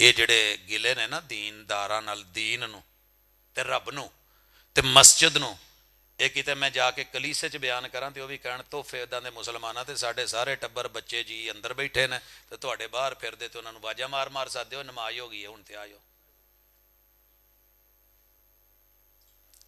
ਇਹ ਜਿਹੜੇ ਗਿਲੇ ਨੇ ਨਾ ਦੀਨਦਾਰਾਂ ਨਾਲ, ਦੀਨ ਨੂੰ ਤੇ ਰੱਬ ਨੂੰ ਤੇ ਮਸਜਿਦ ਨੂੰ, ਇਹ ਕਿਤੇ ਮੈਂ ਜਾ ਕੇ ਕਲੀਸੇ 'ਚ ਬਿਆਨ ਕਰਾਂ ਤੇ ਉਹ ਵੀ ਕਹਿਣ ਤੋਹਫੇ ਇੱਦਾਂ ਦੇ ਮੁਸਲਮਾਨਾਂ ਤੇ ਸਾਡੇ ਸਾਰੇ ਟੱਬਰ ਬੱਚੇ ਜੀ ਅੰਦਰ ਬੈਠੇ ਨੇ ਤੇ ਤੁਹਾਡੇ ਬਾਹਰ ਫਿਰਦੇ ਤੇ ਉਹਨਾਂ ਨੂੰ ਬਾਜਾ ਮਾਰ ਮਾਰ ਸੱਦਦੇ ਹੋ, ਨਮਾਜ਼ ਹੋ ਗਈ ਹੈ ਹੁਣ ਤੇ ਆਇਓ।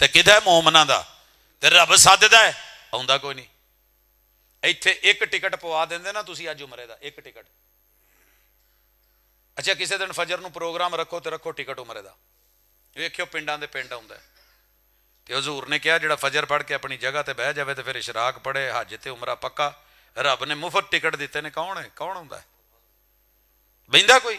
ਤੇ ਕਿਹਦਾ ਮੂਮਨਾਂ ਦਾ, ਤੇ ਰੱਬ ਸੱਦਦਾ ਹੈ, ਆਉਂਦਾ ਕੋਈ ਨਹੀਂ। ਇੱਥੇ ਇੱਕ ਟਿਕਟ ਪਵਾ ਦਿੰਦੇ ਨਾ ਤੁਸੀਂ ਅੱਜ ਉਮਰੇ ਦਾ, ਇੱਕ ਟਿਕਟ। ਅੱਛਾ ਕਿਸੇ ਦਿਨ ਫਜਰ ਨੂੰ ਪ੍ਰੋਗਰਾਮ ਰੱਖੋ ਤੇ ਰੱਖੋ ਟਿਕਟ ਉਮਰੇ ਦਾ, ਵੇਖਿਓ ਪਿੰਡਾਂ ਦੇ ਪਿੰਡ ਆਉਂਦਾ। ਤੇ ਹਜ਼ੂਰ ਨੇ ਕਿਹਾ ਜਿਹੜਾ ਫਜਰ ਪੜ੍ਹ ਕੇ ਆਪਣੀ ਜਗ੍ਹਾ ਤੇ ਬਹਿ ਜਾਵੇ ਤੇ ਫਿਰ ਇਸ਼ਰਾਕ ਪੜ੍ਹੇ, ਹੱਜ ਤੇ ਉਮਰਾ ਪੱਕਾ। ਰੱਬ ਨੇ ਮੁਫਤ ਟਿਕਟ ਦਿੱਤੇ ਨੇ। ਕੌਣ ਹੈ? ਕੌਣ ਆਉਂਦਾ? ਬਹਿੰਦਾ ਕੋਈ?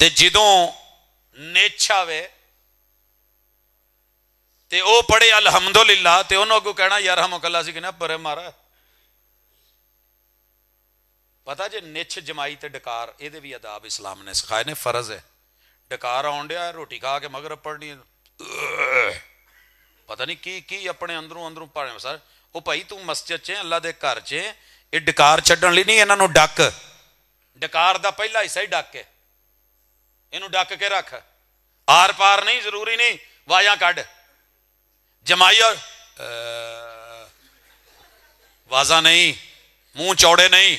ਤੇ ਜਦੋਂ ਨਿੱਛ ਆਵੇ ਤੇ ਉਹ ਪੜੇ ਅਲਹਮਦੁਲਿਲਾ ਤੇ ਉਹਨੂੰ ਅੱਗੋਂ ਕਹਿਣਾ ਯਾਰ ਹਮਕੱਲਾ ਸੀ ਕਹਿੰਦਾ ਪਰੇ ਮਾਰਾ। ਪਤਾ ਜੇ ਨਿੱਛ ਜਮਾਈ ਤੇ ਡਕਾਰ, ਇਹਦੇ ਵੀ ਆਦਾਬ ਇਸਲਾਮ ਨੇ ਸਿਖਾਏ ਨੇ, ਫਰਜ਼ ਹੈ। ਡਕਾਰ ਆਉਣ ਡਿਆ ਰੋਟੀ ਖਾ ਕੇ ਮਗਰ ਪੜਨੀ, ਪਤਾ ਨਹੀਂ ਕੀ ਆਪਣੇ ਅੰਦਰੋਂ ਭਾਵੇਂ ਸਰ ਉਹ ਭਾਈ ਤੂੰ ਮਸਜਿਦ 'ਚ ਅੱਲਾ ਦੇ ਘਰ 'ਚ ਇਹ ਡਕਾਰ ਛੱਡਣ ਲਈ ਨਹੀਂ, ਇਹਨਾਂ ਨੂੰ ਡੱਕ, ਡਕਾਰ ਦਾ ਪਹਿਲਾ ਹਿੱਸਾ ਹੀ ਡੱਕ ਕੇ ਇਹਨੂੰ ਡੱਕ ਕੇ ਰੱਖ, ਆਰ ਪਾਰ ਨਹੀਂ, ਜ਼ਰੂਰੀ ਨਹੀਂ ਵਾਜਾਂ ਕੱਢ, ਜਮਾਈ ਔਰ ਵਾਜ਼ਾ ਨਹੀਂ, ਮੂੰਹ ਚੌੜੇ ਨਹੀਂ,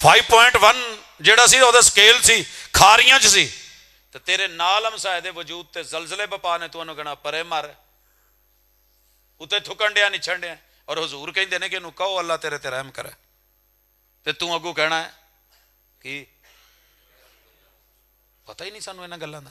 5.1 ਜਿਹੜਾ ਸੀ ਉਹਦਾ ਸਕੇਲ ਸੀ, ਖਾਰੀਆਂ 'ਚ ਸੀ, ਤੇ ਤੇਰੇ ਨਾਲ ਹਮਸਾਏ ਦੇ ਵਜੂਦ ਤੇ ਜ਼ਲਜ਼ਲੇ ਬਪਾ ਨੇ ਤੂੰ ਉਹਨੂੰ ਕਹਿਣਾ ਪਰੇ ਮਰ, ਉੱਤੇ ਥੁਕਣ ਡਿਆ ਨਿਛਣ ਡਿਆ। ਔਰ ਹਜ਼ੂਰ ਕਹਿੰਦੇ ਨੇ ਕਿ ਇਹਨੂੰ ਕਹੋ ਅੱਲਾ ਤੇਰੇ ਤੇ ਰਹਿਮ ਕਰੇ, ਤੇ ਤੂੰ ਅੱਗੋਂ ਕਹਿਣਾ ਹੈ ਕਿ ਪਤਾ ਹੀ ਨਹੀਂ ਸਾਨੂੰ ਇਹਨਾਂ ਗੱਲਾਂ ਦਾ।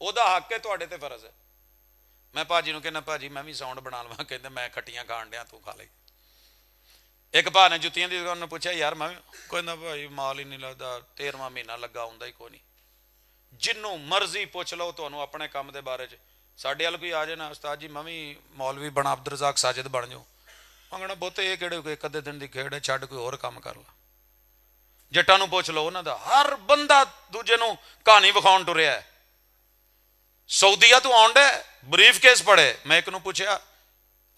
ਉਹਦਾ ਹੱਕ ਹੈ, ਤੁਹਾਡੇ ਤੇ ਫਰਜ਼ ਹੈ। ਮੈਂ ਭਾਜੀ ਨੂੰ ਕਹਿੰਦਾ ਭਾਜੀ ਮੈਂ ਵੀ ਸਾਊਂਡ ਬਣਾ ਲਵਾਂ, ਕਹਿੰਦੇ ਮੈਂ ਖੱਟੀਆਂ ਖਾਣ ਡਿਆ ਤੂੰ ਖਾ ਲਈ। ਇੱਕ ਭਾ ਨੇ ਜੁੱਤੀਆਂ ਦੀ ਦੁਕਾਨ ਨੂੰ ਪੁੱਛਿਆ ਯਾਰ ਮੈਂ ਵੀ, ਕਹਿੰਦਾ ਭਾਈ ਮਾਲ ਹੀ ਨਹੀਂ ਲੱਗਦਾ, 13ਵਾਂ ਮਹੀਨਾ ਲੱਗਾ ਹੁੰਦਾ ਹੀ ਕੋਈ ਨਹੀਂ। ਜਿੰਨੂੰ ਮਰਜ਼ੀ ਪੁੱਛ ਲਓ ਤੁਹਾਨੂੰ ਆਪਣੇ ਕੰਮ ਦੇ ਬਾਰੇ 'ਚ, ਸਾਡੇ ਵੱਲ ਕੋਈ ਆ ਜਾਏ ਨਾ ਉਸਤਾਦ ਜੀ ਮੈਂ ਵੀ ਮੌਲਵੀ ਬਣਾ, ਅਬਦੁਲ ਰਜ਼ਾਕ ਸਾਜਿਦ ਬਣ ਜਾਓ, ਮੰਗਣਾ ਬਹੁਤੇ ਇਹ ਕਿਹੜੇ ਇੱਕ ਅੱਧੇ ਦਿਨ ਦੀ ਖੇਡ ਹੈ, ਛੱਡ ਕੋਈ ਹੋਰ ਕੰਮ ਕਰ ਲਾ। ਜੱਟਾਂ ਨੂੰ ਪੁੱਛ ਲਓ, ਉਹਨਾਂ ਦਾ ਹਰ ਬੰਦਾ ਦੂਜੇ ਨੂੰ ਕਹਾਣੀ ਵਿਖਾਉਣ ਟੁਰਿਆ ਹੈ। ਸਊਦੀਆ ਤੋਂ ਆਉਣ ਡੇ ਬਰੀਫ ਕੇਸ ਪੜੇ, ਮੈਂ ਇੱਕ ਨੂੰ ਪੁੱਛਿਆ,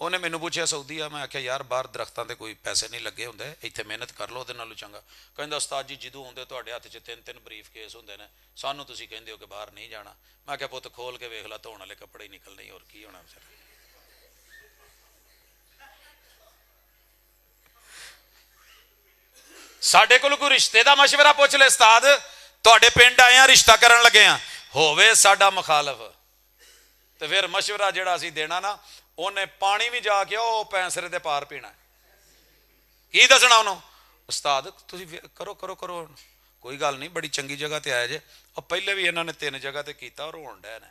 ਉਹਨੇ ਮੈਨੂੰ ਪੁੱਛਿਆ ਸਊਦੀਆ, ਮੈਂ ਆਖਿਆ ਯਾਰ ਬਾਹਰ ਦਰਖਤਾਂ ਤੇ ਕੋਈ ਪੈਸੇ ਨਹੀਂ ਲੱਗੇ ਹੁੰਦੇ, ਇੱਥੇ ਮਿਹਨਤ ਕਰ ਲਓ ਉਹਦੇ ਨਾਲੋਂ ਚੰਗਾ। ਕਹਿੰਦਾ ਉਸਤਾਦ ਜੀ ਜਦੋਂ ਆਉਂਦੇ ਤੁਹਾਡੇ ਹੱਥ 'ਚ 3-3 ਬਰੀਫ ਕੇਸ ਹੁੰਦੇ ਨੇ, ਸਾਨੂੰ ਤੁਸੀਂ ਕਹਿੰਦੇ ਹੋ ਕਿ ਬਾਹਰ ਨਹੀਂ ਜਾਣਾ। ਮੈਂ ਆਖਿਆ ਪੁੱਤ ਖੋਲ ਕੇ ਵੇਖ ਲਾ, ਧੋਣ ਵਾਲੇ ਕੱਪੜੇ ਹੀ ਨਿਕਲਣੇ, ਹੋਰ ਕੀ ਹੋਣਾ ਵਿਚਾਰਾ। ਸਾਡੇ ਕੋਲ ਕੋਈ ਰਿਸ਼ਤੇ ਦਾ ਮਸ਼ਵਰਾ ਪੁੱਛ ਲੈ, ਉਸਤਾਦ ਤੁਹਾਡੇ ਪਿੰਡ ਆਏ ਆ, ਰਿਸ਼ਤਾ ਕਰਨ ਲੱਗੇ ਆ, ਹੋਵੇ ਸਾਡਾ ਮੁਖਾਲਫ, ਤੇ ਫਿਰ ਮਸ਼ਵਰਾ ਜਿਹੜਾ ਅਸੀਂ ਦੇਣਾ ਨਾ, ਉਹਨੇ ਪਾਣੀ ਵੀ ਜਾ ਕੇ ਉਹ ਪੈਂਸਰੇ ਦੇ ਪਾਰ ਪੀਣਾ। ਕੀ ਦੱਸਣਾ ਉਹਨੂੰ, ਉਸਤਾਦ ਤੁਸੀਂ ਕਰੋ ਕਰੋ ਕਰੋ, ਕੋਈ ਗੱਲ ਨਹੀਂ ਬੜੀ ਚੰਗੀ ਜਗ੍ਹਾ ਤੇ ਆਏ ਜੇ, ਉਹ ਪਹਿਲੇ ਵੀ ਇਹਨਾਂ ਨੇ 3 ਜਗ੍ਹਾ ਤੇ ਕੀਤਾ ਔਰ ਹੋਣ ਡਿਆ ਨੇ।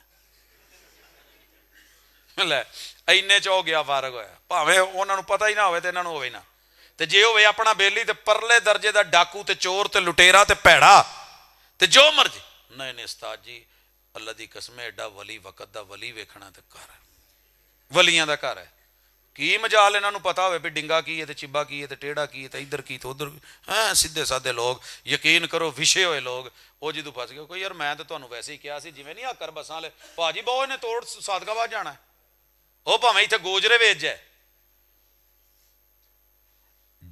ਲੈ ਇੰਨੇ 'ਚ ਹੋ ਗਿਆ, ਫਾਰਗ ਹੋਇਆ, ਭਾਵੇਂ ਉਹਨਾਂ ਨੂੰ ਪਤਾ ਹੀ ਨਾ ਹੋਵੇ ਤੇ ਇਹਨਾਂ ਨੂੰ ਹੋਵੇ ਨਾ, ਤੇ ਜੇ ਹੋਵੇ ਆਪਣਾ ਬੇਲੀ ਤੇ ਪਰਲੇ ਦਰਜੇ ਦਾ ਡਾਕੂ ਤੇ ਚੋਰ ਤੇ ਲੁਟੇਰਾ ਤੇ ਭੈੜਾ ਤੇ ਜੋ ਮਰਜੀ। ਨਹੀਂ ਨਹੀਂ ਉਸਤਾਦ ਜੀ ਅੱਲਾ ਦੀ ਕਸਮ, ਐਡਾ ਵਲੀ ਵਕਤ ਦਾ ਵਲੀ ਵੇਖਣਾ ਤੇ ਘਰ ਹੈ, ਵਲੀਆਂ ਦਾ ਘਰ ਹੈ। ਕੀ ਮਜਾਲ ਇਹਨਾਂ ਨੂੰ ਪਤਾ ਹੋਵੇ ਵੀ ਡਿੰਗਾ ਕੀ ਹੈ ਤੇ ਚਿੱਬਾ ਕੀ ਹੈ ਤੇ ਟੇੜਾ ਕੀ ਹੈ ਤੇ ਇੱਧਰ ਕੀ ਤੇ ਉੱਧਰ। ਹੈਂ ਸਿੱਧੇ ਸਾਦੇ ਲੋਕ, ਯਕੀਨ ਕਰੋ ਵਿਸ਼ੇ ਹੋਏ ਲੋਕ, ਉਹ ਜਦੋਂ ਫਸ ਗਏ ਕੋਈ ਯਾਰ ਮੈਂ ਤਾਂ ਤੁਹਾਨੂੰ ਵੈਸੇ ਹੀ ਕਿਹਾ ਸੀ, ਜਿਵੇਂ ਨਹੀਂ ਆਕਰ ਬੱਸਾਂ ਵਾਲੇ ਭਾਜੀ ਬਹੁਤ ਇਹਨੇ ਤੋੜ ਸਾਦਕਾਬਾਦ ਜਾਣਾ, ਉਹ ਭਾਵੇਂ ਇੱਥੇ ਗੋਜਰੇ ਵੇਚ ਜਾਏ।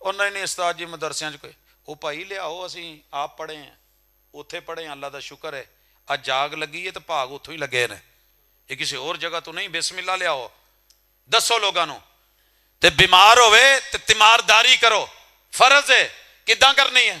ਉਹ ਨਹੀਂ ਉਸਤਾਦ ਜੀ ਮਦਰਸਿਆਂ 'ਚ ਕੋਈ, ਉਹ ਭਾਈ ਲਿਆਓ, ਅਸੀਂ ਆਪ ਪੜ੍ਹੇ ਆ, ਉੱਥੇ ਪੜ੍ਹੇ ਆ, ਅੱਲਾ ਦਾ ਸ਼ੁਕਰ ਹੈ ਅੱਜ ਜਾਗ ਲੱਗੀ ਹੈ ਤੇ ਭਾਗ ਉੱਥੋਂ ਹੀ ਲੱਗੇ ਨੇ, ਇਹ ਕਿਸੇ ਹੋਰ ਜਗ੍ਹਾ ਤੋਂ ਨਹੀਂ। ਬਿਸਮਿਲ੍ਲਾ ਲਿਆਓ, ਦੱਸੋ ਲੋਕਾਂ ਨੂੰ, ਤੇ ਬਿਮਾਰ ਹੋਵੇ ਤੇ ਤਿਮਾਰਦਾਰੀ ਕਰੋ, ਫਰਜ਼ ਹੈ। ਕਿੱਦਾਂ ਕਰਨੀ ਹੈ?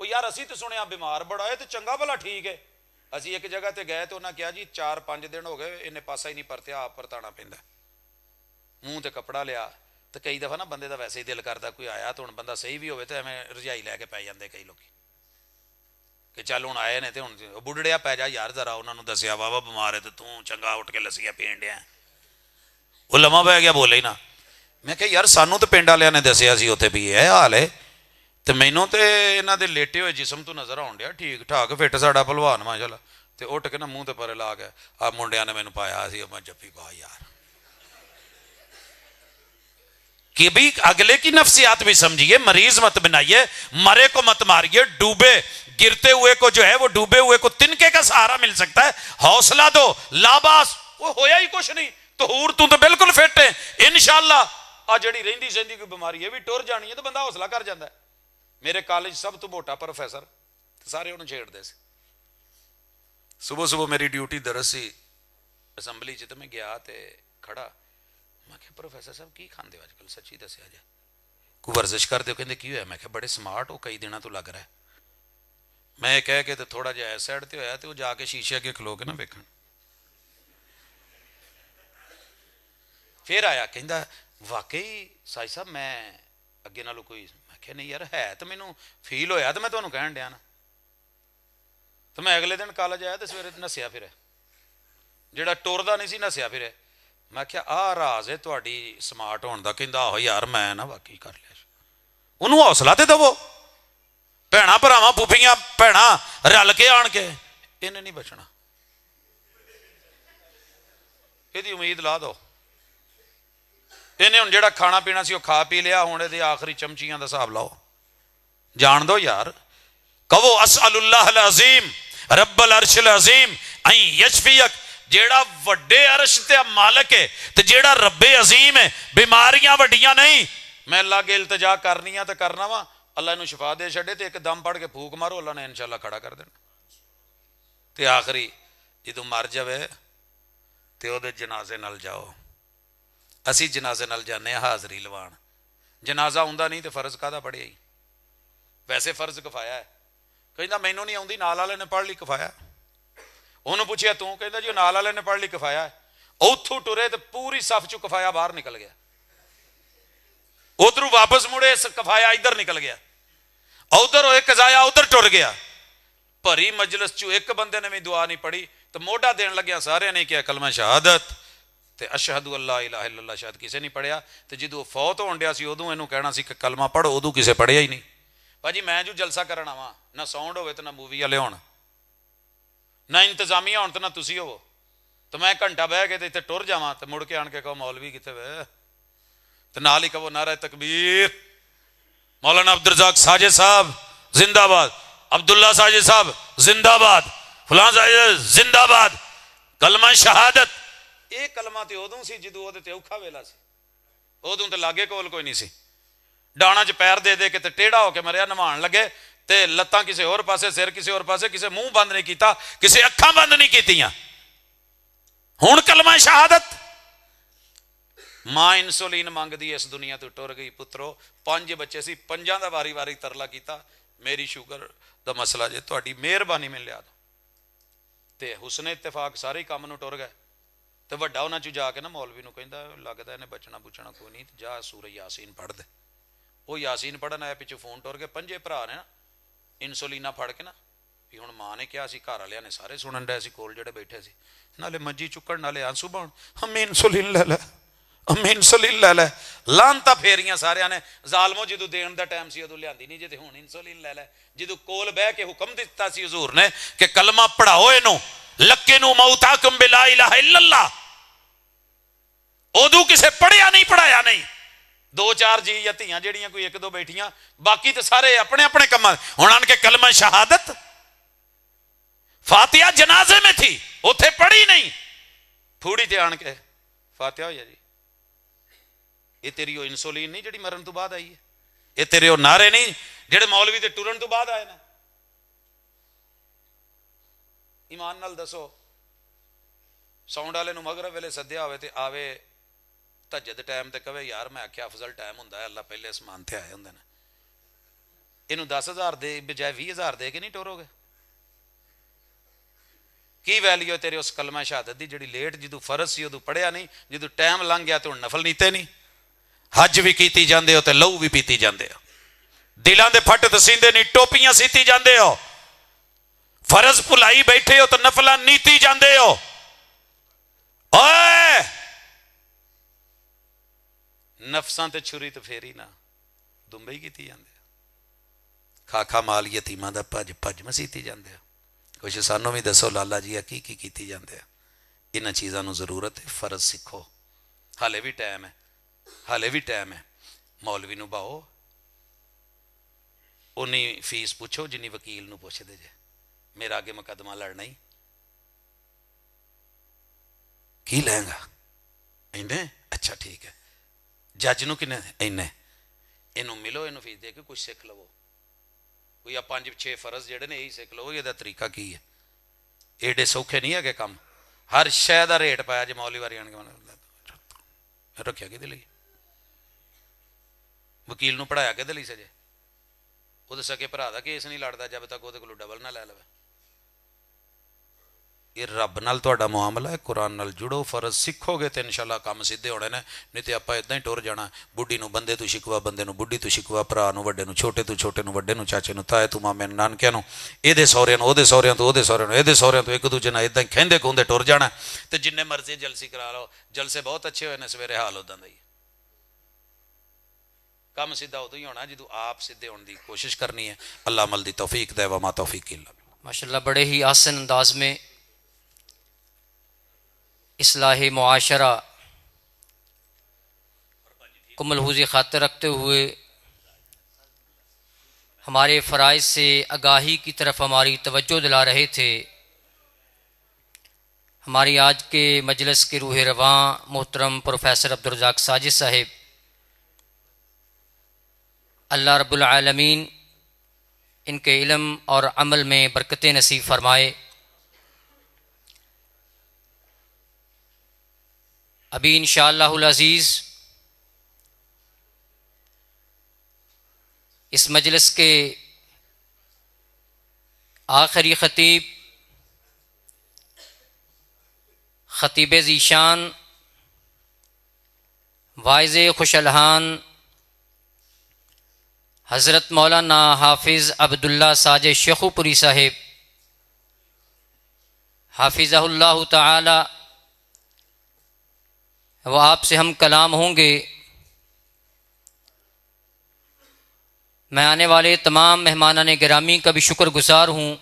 ਉਹ ਯਾਰ ਅਸੀਂ ਤਾਂ ਸੁਣਿਆ ਬਿਮਾਰ ਬੜਾ ਹੈ ਤੇ ਚੰਗਾ ਭਲਾ ਠੀਕ ਹੈ। ਅਸੀਂ ਇੱਕ ਜਗ੍ਹਾ ਤੇ ਗਏ ਤੇ ਉਹਨਾਂ ਕਿਹਾ ਜੀ 4-5 ਦਿਨ ਹੋ ਗਏ ਇਹਨੇ ਪਾਸਾ ਹੀ ਨਹੀਂ ਪਰਤਿਆ, ਆਪ ਪਰਤਾਣਾ ਪੈਂਦਾ। ਮੂੰਹ ਤੇ ਕੱਪੜਾ ਲਿਆ, ਤੇ ਕਈ ਦਫਾ ਨਾ ਬੰਦੇ ਦਾ ਵੈਸੇ ਹੀ ਦਿਲ ਕਰਦਾ ਕੋਈ ਆਇਆ ਤਾਂ ਹੁਣ ਬੰਦਾ ਸਹੀ ਵੀ ਹੋਵੇ ਤੇ ਐਵੇਂ ਰਜਾਈ ਲੈ ਕੇ ਪੈ ਜਾਂਦੇ ਕਈ ਲੋਕੀ ਕਿ ਚੱਲ ਹੁਣ ਆਏ ਨੇ ਤੇ ਹੁਣ ਬੁੱਢੜਿਆ ਪੈ ਜਾ ਯਾਰ, ਜ਼ਰਾ ਉਹਨਾਂ ਨੂੰ ਦੱਸਿਆ ਵਾਵਾ ਬਿਮਾਰ ਹੈ ਤੇ ਤੂੰ ਚੰਗਾ ਉੱਠ ਕੇ ਲੱਸੀਆਂ ਪੀਣ ਡਿਆ। ਉਹ ਲੰਮਾ ਪੈ ਗਿਆ, ਬੋਲੇ ਹੀ ਨਾ। ਮੈਂ ਕਿਹਾ ਯਾਰ ਸਾਨੂੰ ਤਾਂ ਪਿੰਡ ਵਾਲਿਆਂ ਨੇ ਦੱਸਿਆ ਸੀ ਉੱਥੇ ਵੀ ਇਹ ਹਾਲ ਹੈ, ਤੇ ਮੈਨੂੰ ਤੇ ਇਹਨਾਂ ਦੇ ਲੇਟੇ ਹੋਏ ਜਿਸਮ ਤੋਂ ਨਜ਼ਰ ਆਉਣ ਡਿਆ ਠੀਕ ਠਾਕ ਫਿੱਟ ਸਾਡਾ ਭਲਵਾਨ ਮਾਸ਼ਾਅੱਲਾ। ਤੇ ਉੱਠ ਕੇ ਨਾ ਮੂੰਹ ਤੇ ਪਰੇ ਲਾ ਕੇ ਆ ਮੁੰਡਿਆਂ ਨੇ ਮੈਨੂੰ ਪਾਇਆ ਸੀ, ਮੈਂ ਜੱਫੀ ਪਾ ਯਾਰ। کہ بھی اگلے کی نفسیات بھی سمجھیے، مریض مت بنائیے، مرے کو مت ماریے، ڈوبے گرتے ہوئے کو جو ہے وہ ڈوبے ہوئے کو تنکے کا سہارا مل سکتا ہے، حوصلہ دو، لاباس وہ ہویا ہی کچھ نہیں، طہور تو بالکل فٹ ہے انشاءاللہ۔ آ جڑی رہندی سہندی کوئی بیماری ہے بھی ٹر جانی ہے تو بندہ حوصلہ کر جاتا ہے۔ میرے کالج سب تو موٹا پروفیسر سارے انہوں چھیڑ دے سے، صبح صبح میری ڈیوٹی درس سی اسمبلی چ، میں گیا تے کھڑا، میں کہ پروفیسر صاحب کی کھاندے ہو آج کل، سچی دسیا جائے کوئی ورزش کر دے؟ کہندے کی ہویا؟ میں کہ بڑے سمارٹ ہو، کئی دنوں تو لگ رہا ہے۔ میں کہہ کے تھوڑا جہا اس سائڈ تے ہویا تے وہ جا کے شیشے اگے کھلو کے نہ ویکھن، پھر آیا کہندا واقعی سائی صاحب میں اگے نالوں کوئی، میں کہ نہیں یار ہے تو مینوں فیل ہویا تو میں تمہیں کہن ڈیا نا۔ تو میں اگلے دن کالج آیا تو سویرے نسیا پھرے، جڑا ٹردا نہیں سی نسیا پھرے۔ میں کیا آ راز ہے تہاڈی سمارٹ ہون دا؟ کہندا آہو یار میں نا واقعی کر لیا۔ انہوں حوصلہ تے دو، بھیڑاں بھراواں پھوپھیاں بھیڑاں رل کے آن کے، انہیں نہیں بچنا، یہ امید لا دو۔ انہیں ہوں جڑا کھانا پینا سی وہ کھا پی لیا، ہوں یہ آخری چمچیاں دا حساب لاؤ، جان دو یار۔ کہو اسأل اللہ العظیم رب العرش العظیم ان یشفیک، جیڑا وڈے عرش تے مالک ہے تے جیڑا رب عظیم ہے، بیماریاں وڈیاں نہیں، میں اللہ کے التجا کرنی ہے تو کرنا وا، اللہ انہوں شفا دے چھڑے تے ایک دم پڑھ کے پھوک مارو، اللہ نے انشاءاللہ کھڑا کر دینا۔ تے آخری جدوں مر جاوے تے او دے جنازے نال جاؤ۔ اسی جنازے نال جانے حاضری لوان، جنازہ ہوندا نہیں تے فرض کاہدا پڑھیا ہی؟ ویسے فرض کفایا ہے، کہندا مینوں نہیں آوندی، نال والے نے پڑھ لی کفایا۔ انہوں پوچھیا تو، کہندا جی نال والے نے پڑھ لی کفایا ہے۔ اوتھوں ٹرے تے پوری صف چوں کفایا باہر نکل گیا، ادھر واپس مڑے کفایا ادھر نکل گیا، ادھر ہوئے قضایا ادھر ٹر گیا۔ بھری مجلس چوں ایک بندے نے بھی دعا نہیں پڑھی تو موڈا دین لگیا سارے نے کیا کلمہ شہادت تے اشہد اللہ الہ الا اللہ، شاید کسے نہیں پڑھیا۔ تے جدوں فوت ہون ڈیا سی ادوں اینوں کہنا سی کہ کلمہ پڑھو، ادوں کسے پڑھیا ہی نہیں۔ بھاجی میں جو جلسہ کرنا وا، نہ ساؤنڈ ہوئے تو نہ مووی والے ہون، نہ انتظامیہ ہون تو نہ تسی ہو، تو میں گھنٹہ بہ کے تے ٹر جاواں تے مڑ کے آن کے کہو مولوی کتے وے، تو نال ہی کہو نعرہ تکبیر، مولانا عبدالرزاق ساجد صاحب زندہ باد، عبداللہ ساجد صاحب زندہ باد، فلاں ساجد زندہ باد، کلمہ شہادت۔ یہ کلمہ تے ادوں سی جدوں او تے اوکھا ویلا سی، ادوں تے لاگے کول کوئی نہیں سی، ڈانا چ پیر دے دے کے تے ٹیڑھا ہو کے مریا، نوان لگے تے لتاں کسے اور پاسے، سر کسے اور پاسے، کسے منہ بند نہیں کیتا، کسے اکھاں بند نہیں کیتیاں۔ ہن کلمہ شہادت، ماں انسولین مانگ دی اس دنیا تو ٹر گئی پترو، 5 بچے سی، 5 دا واری واری ترلا کیتا میری شوگر دا مسئلہ جے تہاڈی مہربانی میں لیا دو، تے حسن اتفاق سارے کام نو ٹر گئے۔ تے وڈا انہاں چ جا کے نا مولوی نو کہندا لگدا انہیں بچنا بچنا کوئی نہیں، جا سورہ یاسین پڑھ دے۔ وہ یاسین پڑھن آیا، پیچھے فون ٹر گئے، 5 بھرا نے نا انسولینا پھڑ کے نا، بھی ہن ماں نے کیا سی، گھر والے نے سارے سنن ڈے سی، کول جڑے بیٹھے سی، نالے منجی چکن نالے آنسو بہن، ہمیں انسولین لے لے، ہمیں انسولین لے لے، لانتا پھیریاں سارے نے، ظالمو جدو دین دا ٹائم سی ادو لیاندی نہیں جے تے ہن انسولین لے لے، جدو کول بہ کے حکم دیتا سی حضور نے کہ کلمہ پڑھاؤ اینو، لکنو موتاکم بلا الہ الا اللہ، ادو کسے پڑھیا نہیں پڑھایا نہیں، 2-4 جی یا تیاں جڑیاں کوئی 1-2 بیٹھیاں، باقی تو سارے اپنے اپنے کما، ہن آن کے کلمہ شہادت، فاتحہ جنازے میں تھی اوتھے پڑھی نہیں، پھوڑی تے آن کے فاتحہ ہویا جی۔ یہ تیری وہ انسولین نہیں جڑی مرن تو بعد آئی ہے، یہ تیرے وہ نعرے نہیں جڑے مولوی تے ٹرن تو بعد آئے نا۔ ایمان نال دسو، ساؤنڈ والے نو مغرب ویلے سدیا ہوئے تے آوے تہجد ٹائم تے کہے یار میں آکھیا افضل ٹائم ہوندا ہے، اللہ پہلے اسمان تے آئے ہوندے نے، اینو 10,000 دے بجائے 20,000 دے کے نہیں ٹورو گے؟ کی ویلیو تیرے اس کلمہ شہادت دی جڑی لیٹ جدو فرض سی ادو پڑھیا نہیں، جدو ٹائم لنگ گیا تو نفل نیتے نہیں، حج بھی کیتی جاندے ہو تے لہو بھی پیتی جاندے ہو، دلاں دے پھٹ تے سیندے نہیں ٹوپیاں سیتی جاندے ہو، فرض بھلائی بیٹھے ہو تو نفلاں نیتی جاندے ہو۔ اوئے نفساں تے چھری تے پھیری نہ دمبئی کیتی جاندے ہو، کھا کھا مال یتیماں دا پج پج مسیتی جاندے ہو، کچھ سانوں بھی دسو لالا جی کی کیتی جاندے ہیں انہاں چیزاں نو ضرورت ہے فرض سکھو حالے بھی ٹائم ہے حالے بھی ٹائم ہے مولوی نو باؤ اُنی فیس پوچھو جنی وکیل نو پوچھ دے جے میرا آگے مقدمہ لڑنا ہی کی لیں گا اینے اچھا ٹھیک ہے جج نو کنے اینے اینو ملو اینو فیس دے کے کچھ سکھ لو کوئی 5-6 فرض جڑے نے یہی سکھ لو یہ طریقہ کی ہے ایڈے سوکھے نہیں ہے کہ کم ہر شے دا ریٹ پایا جی مولوی واری آن کے رکھیا کہ لئی وکیل نو پڑھایا کہ لئی سجے وہ سکے بھرا دا کیس نہیں لڑتا جب تک وہ ڈبل نہ لے لو یہ رب نال تہاڈا معاملہ ہے قرآن نال جڑو فرض سکھو گے تو انشاءاللہ کام سیدھے ہونے نے نہیں تو آپ اداں ہی ٹر جانا بڈھی نو بندے تو شکوا بندے نو بڈھی تو شکوا بھرا نو وڈے نو چھوٹے نو وڈے نو چاچے نو تائے تو مامے نو نانکے نو یہ سہریاں نو سہریاں تو سہریاں نو یہ سہریاں تو ایک دوجے نال اداں ہی کھیندے کھوندے ٹر جانا تو جن مرضی جلسی کرا لو جلسے بہت اچھے ہوئے نے سویرے حال ادا ہی کام سیدھا ادو ہی ہونا جدو آپ سیدھے ہونے کی کوشش کرنی ہے اللہ عمل دی توفیق دے وما توفیق الا باللہ ماشاءاللہ بڑے ہی آسن انداز میں اصلاح معاشرہ کو ملحوظ خاطر رکھتے ہوئے ہمارے فرائض سے آگاہی کی طرف ہماری توجہ دلا رہے تھے ہماری آج کے مجلس کے روح رواں محترم پروفیسر عبدالرزاق ساجد صاحب اللہ رب العالمین ان کے علم اور عمل میں برکتیں نصیب فرمائے۔ ابھی انشاءاللہ العزیز اس مجلس کے آخری خطیب خطیب ذیشان واعظ خوش الحان حضرت مولانا حافظ عبداللہ ساجد شیخو پوری صاحب حافظہ اللہ تعالی وہ آپ سے ہم کلام ہوں گے۔ میں آنے والے تمام مہمانان گرامی کا بھی شکر گزار ہوں،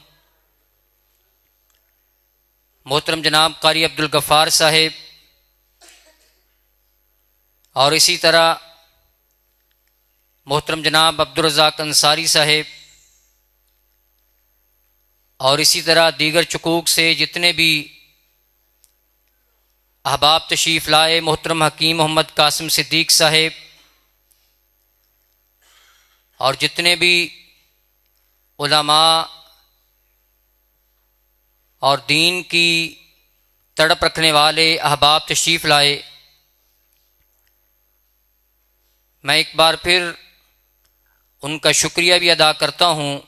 محترم جناب قاری عبدالغفار صاحب اور اسی طرح محترم جناب عبدالرزاق انصاری صاحب اور اسی طرح دیگر چکوک سے جتنے بھی احباب تشریف لائے، محترم حکیم محمد قاسم صدیق صاحب اور جتنے بھی علماء اور دین کی تڑپ رکھنے والے احباب تشریف لائے، میں ایک بار پھر ان کا شکریہ بھی ادا کرتا ہوں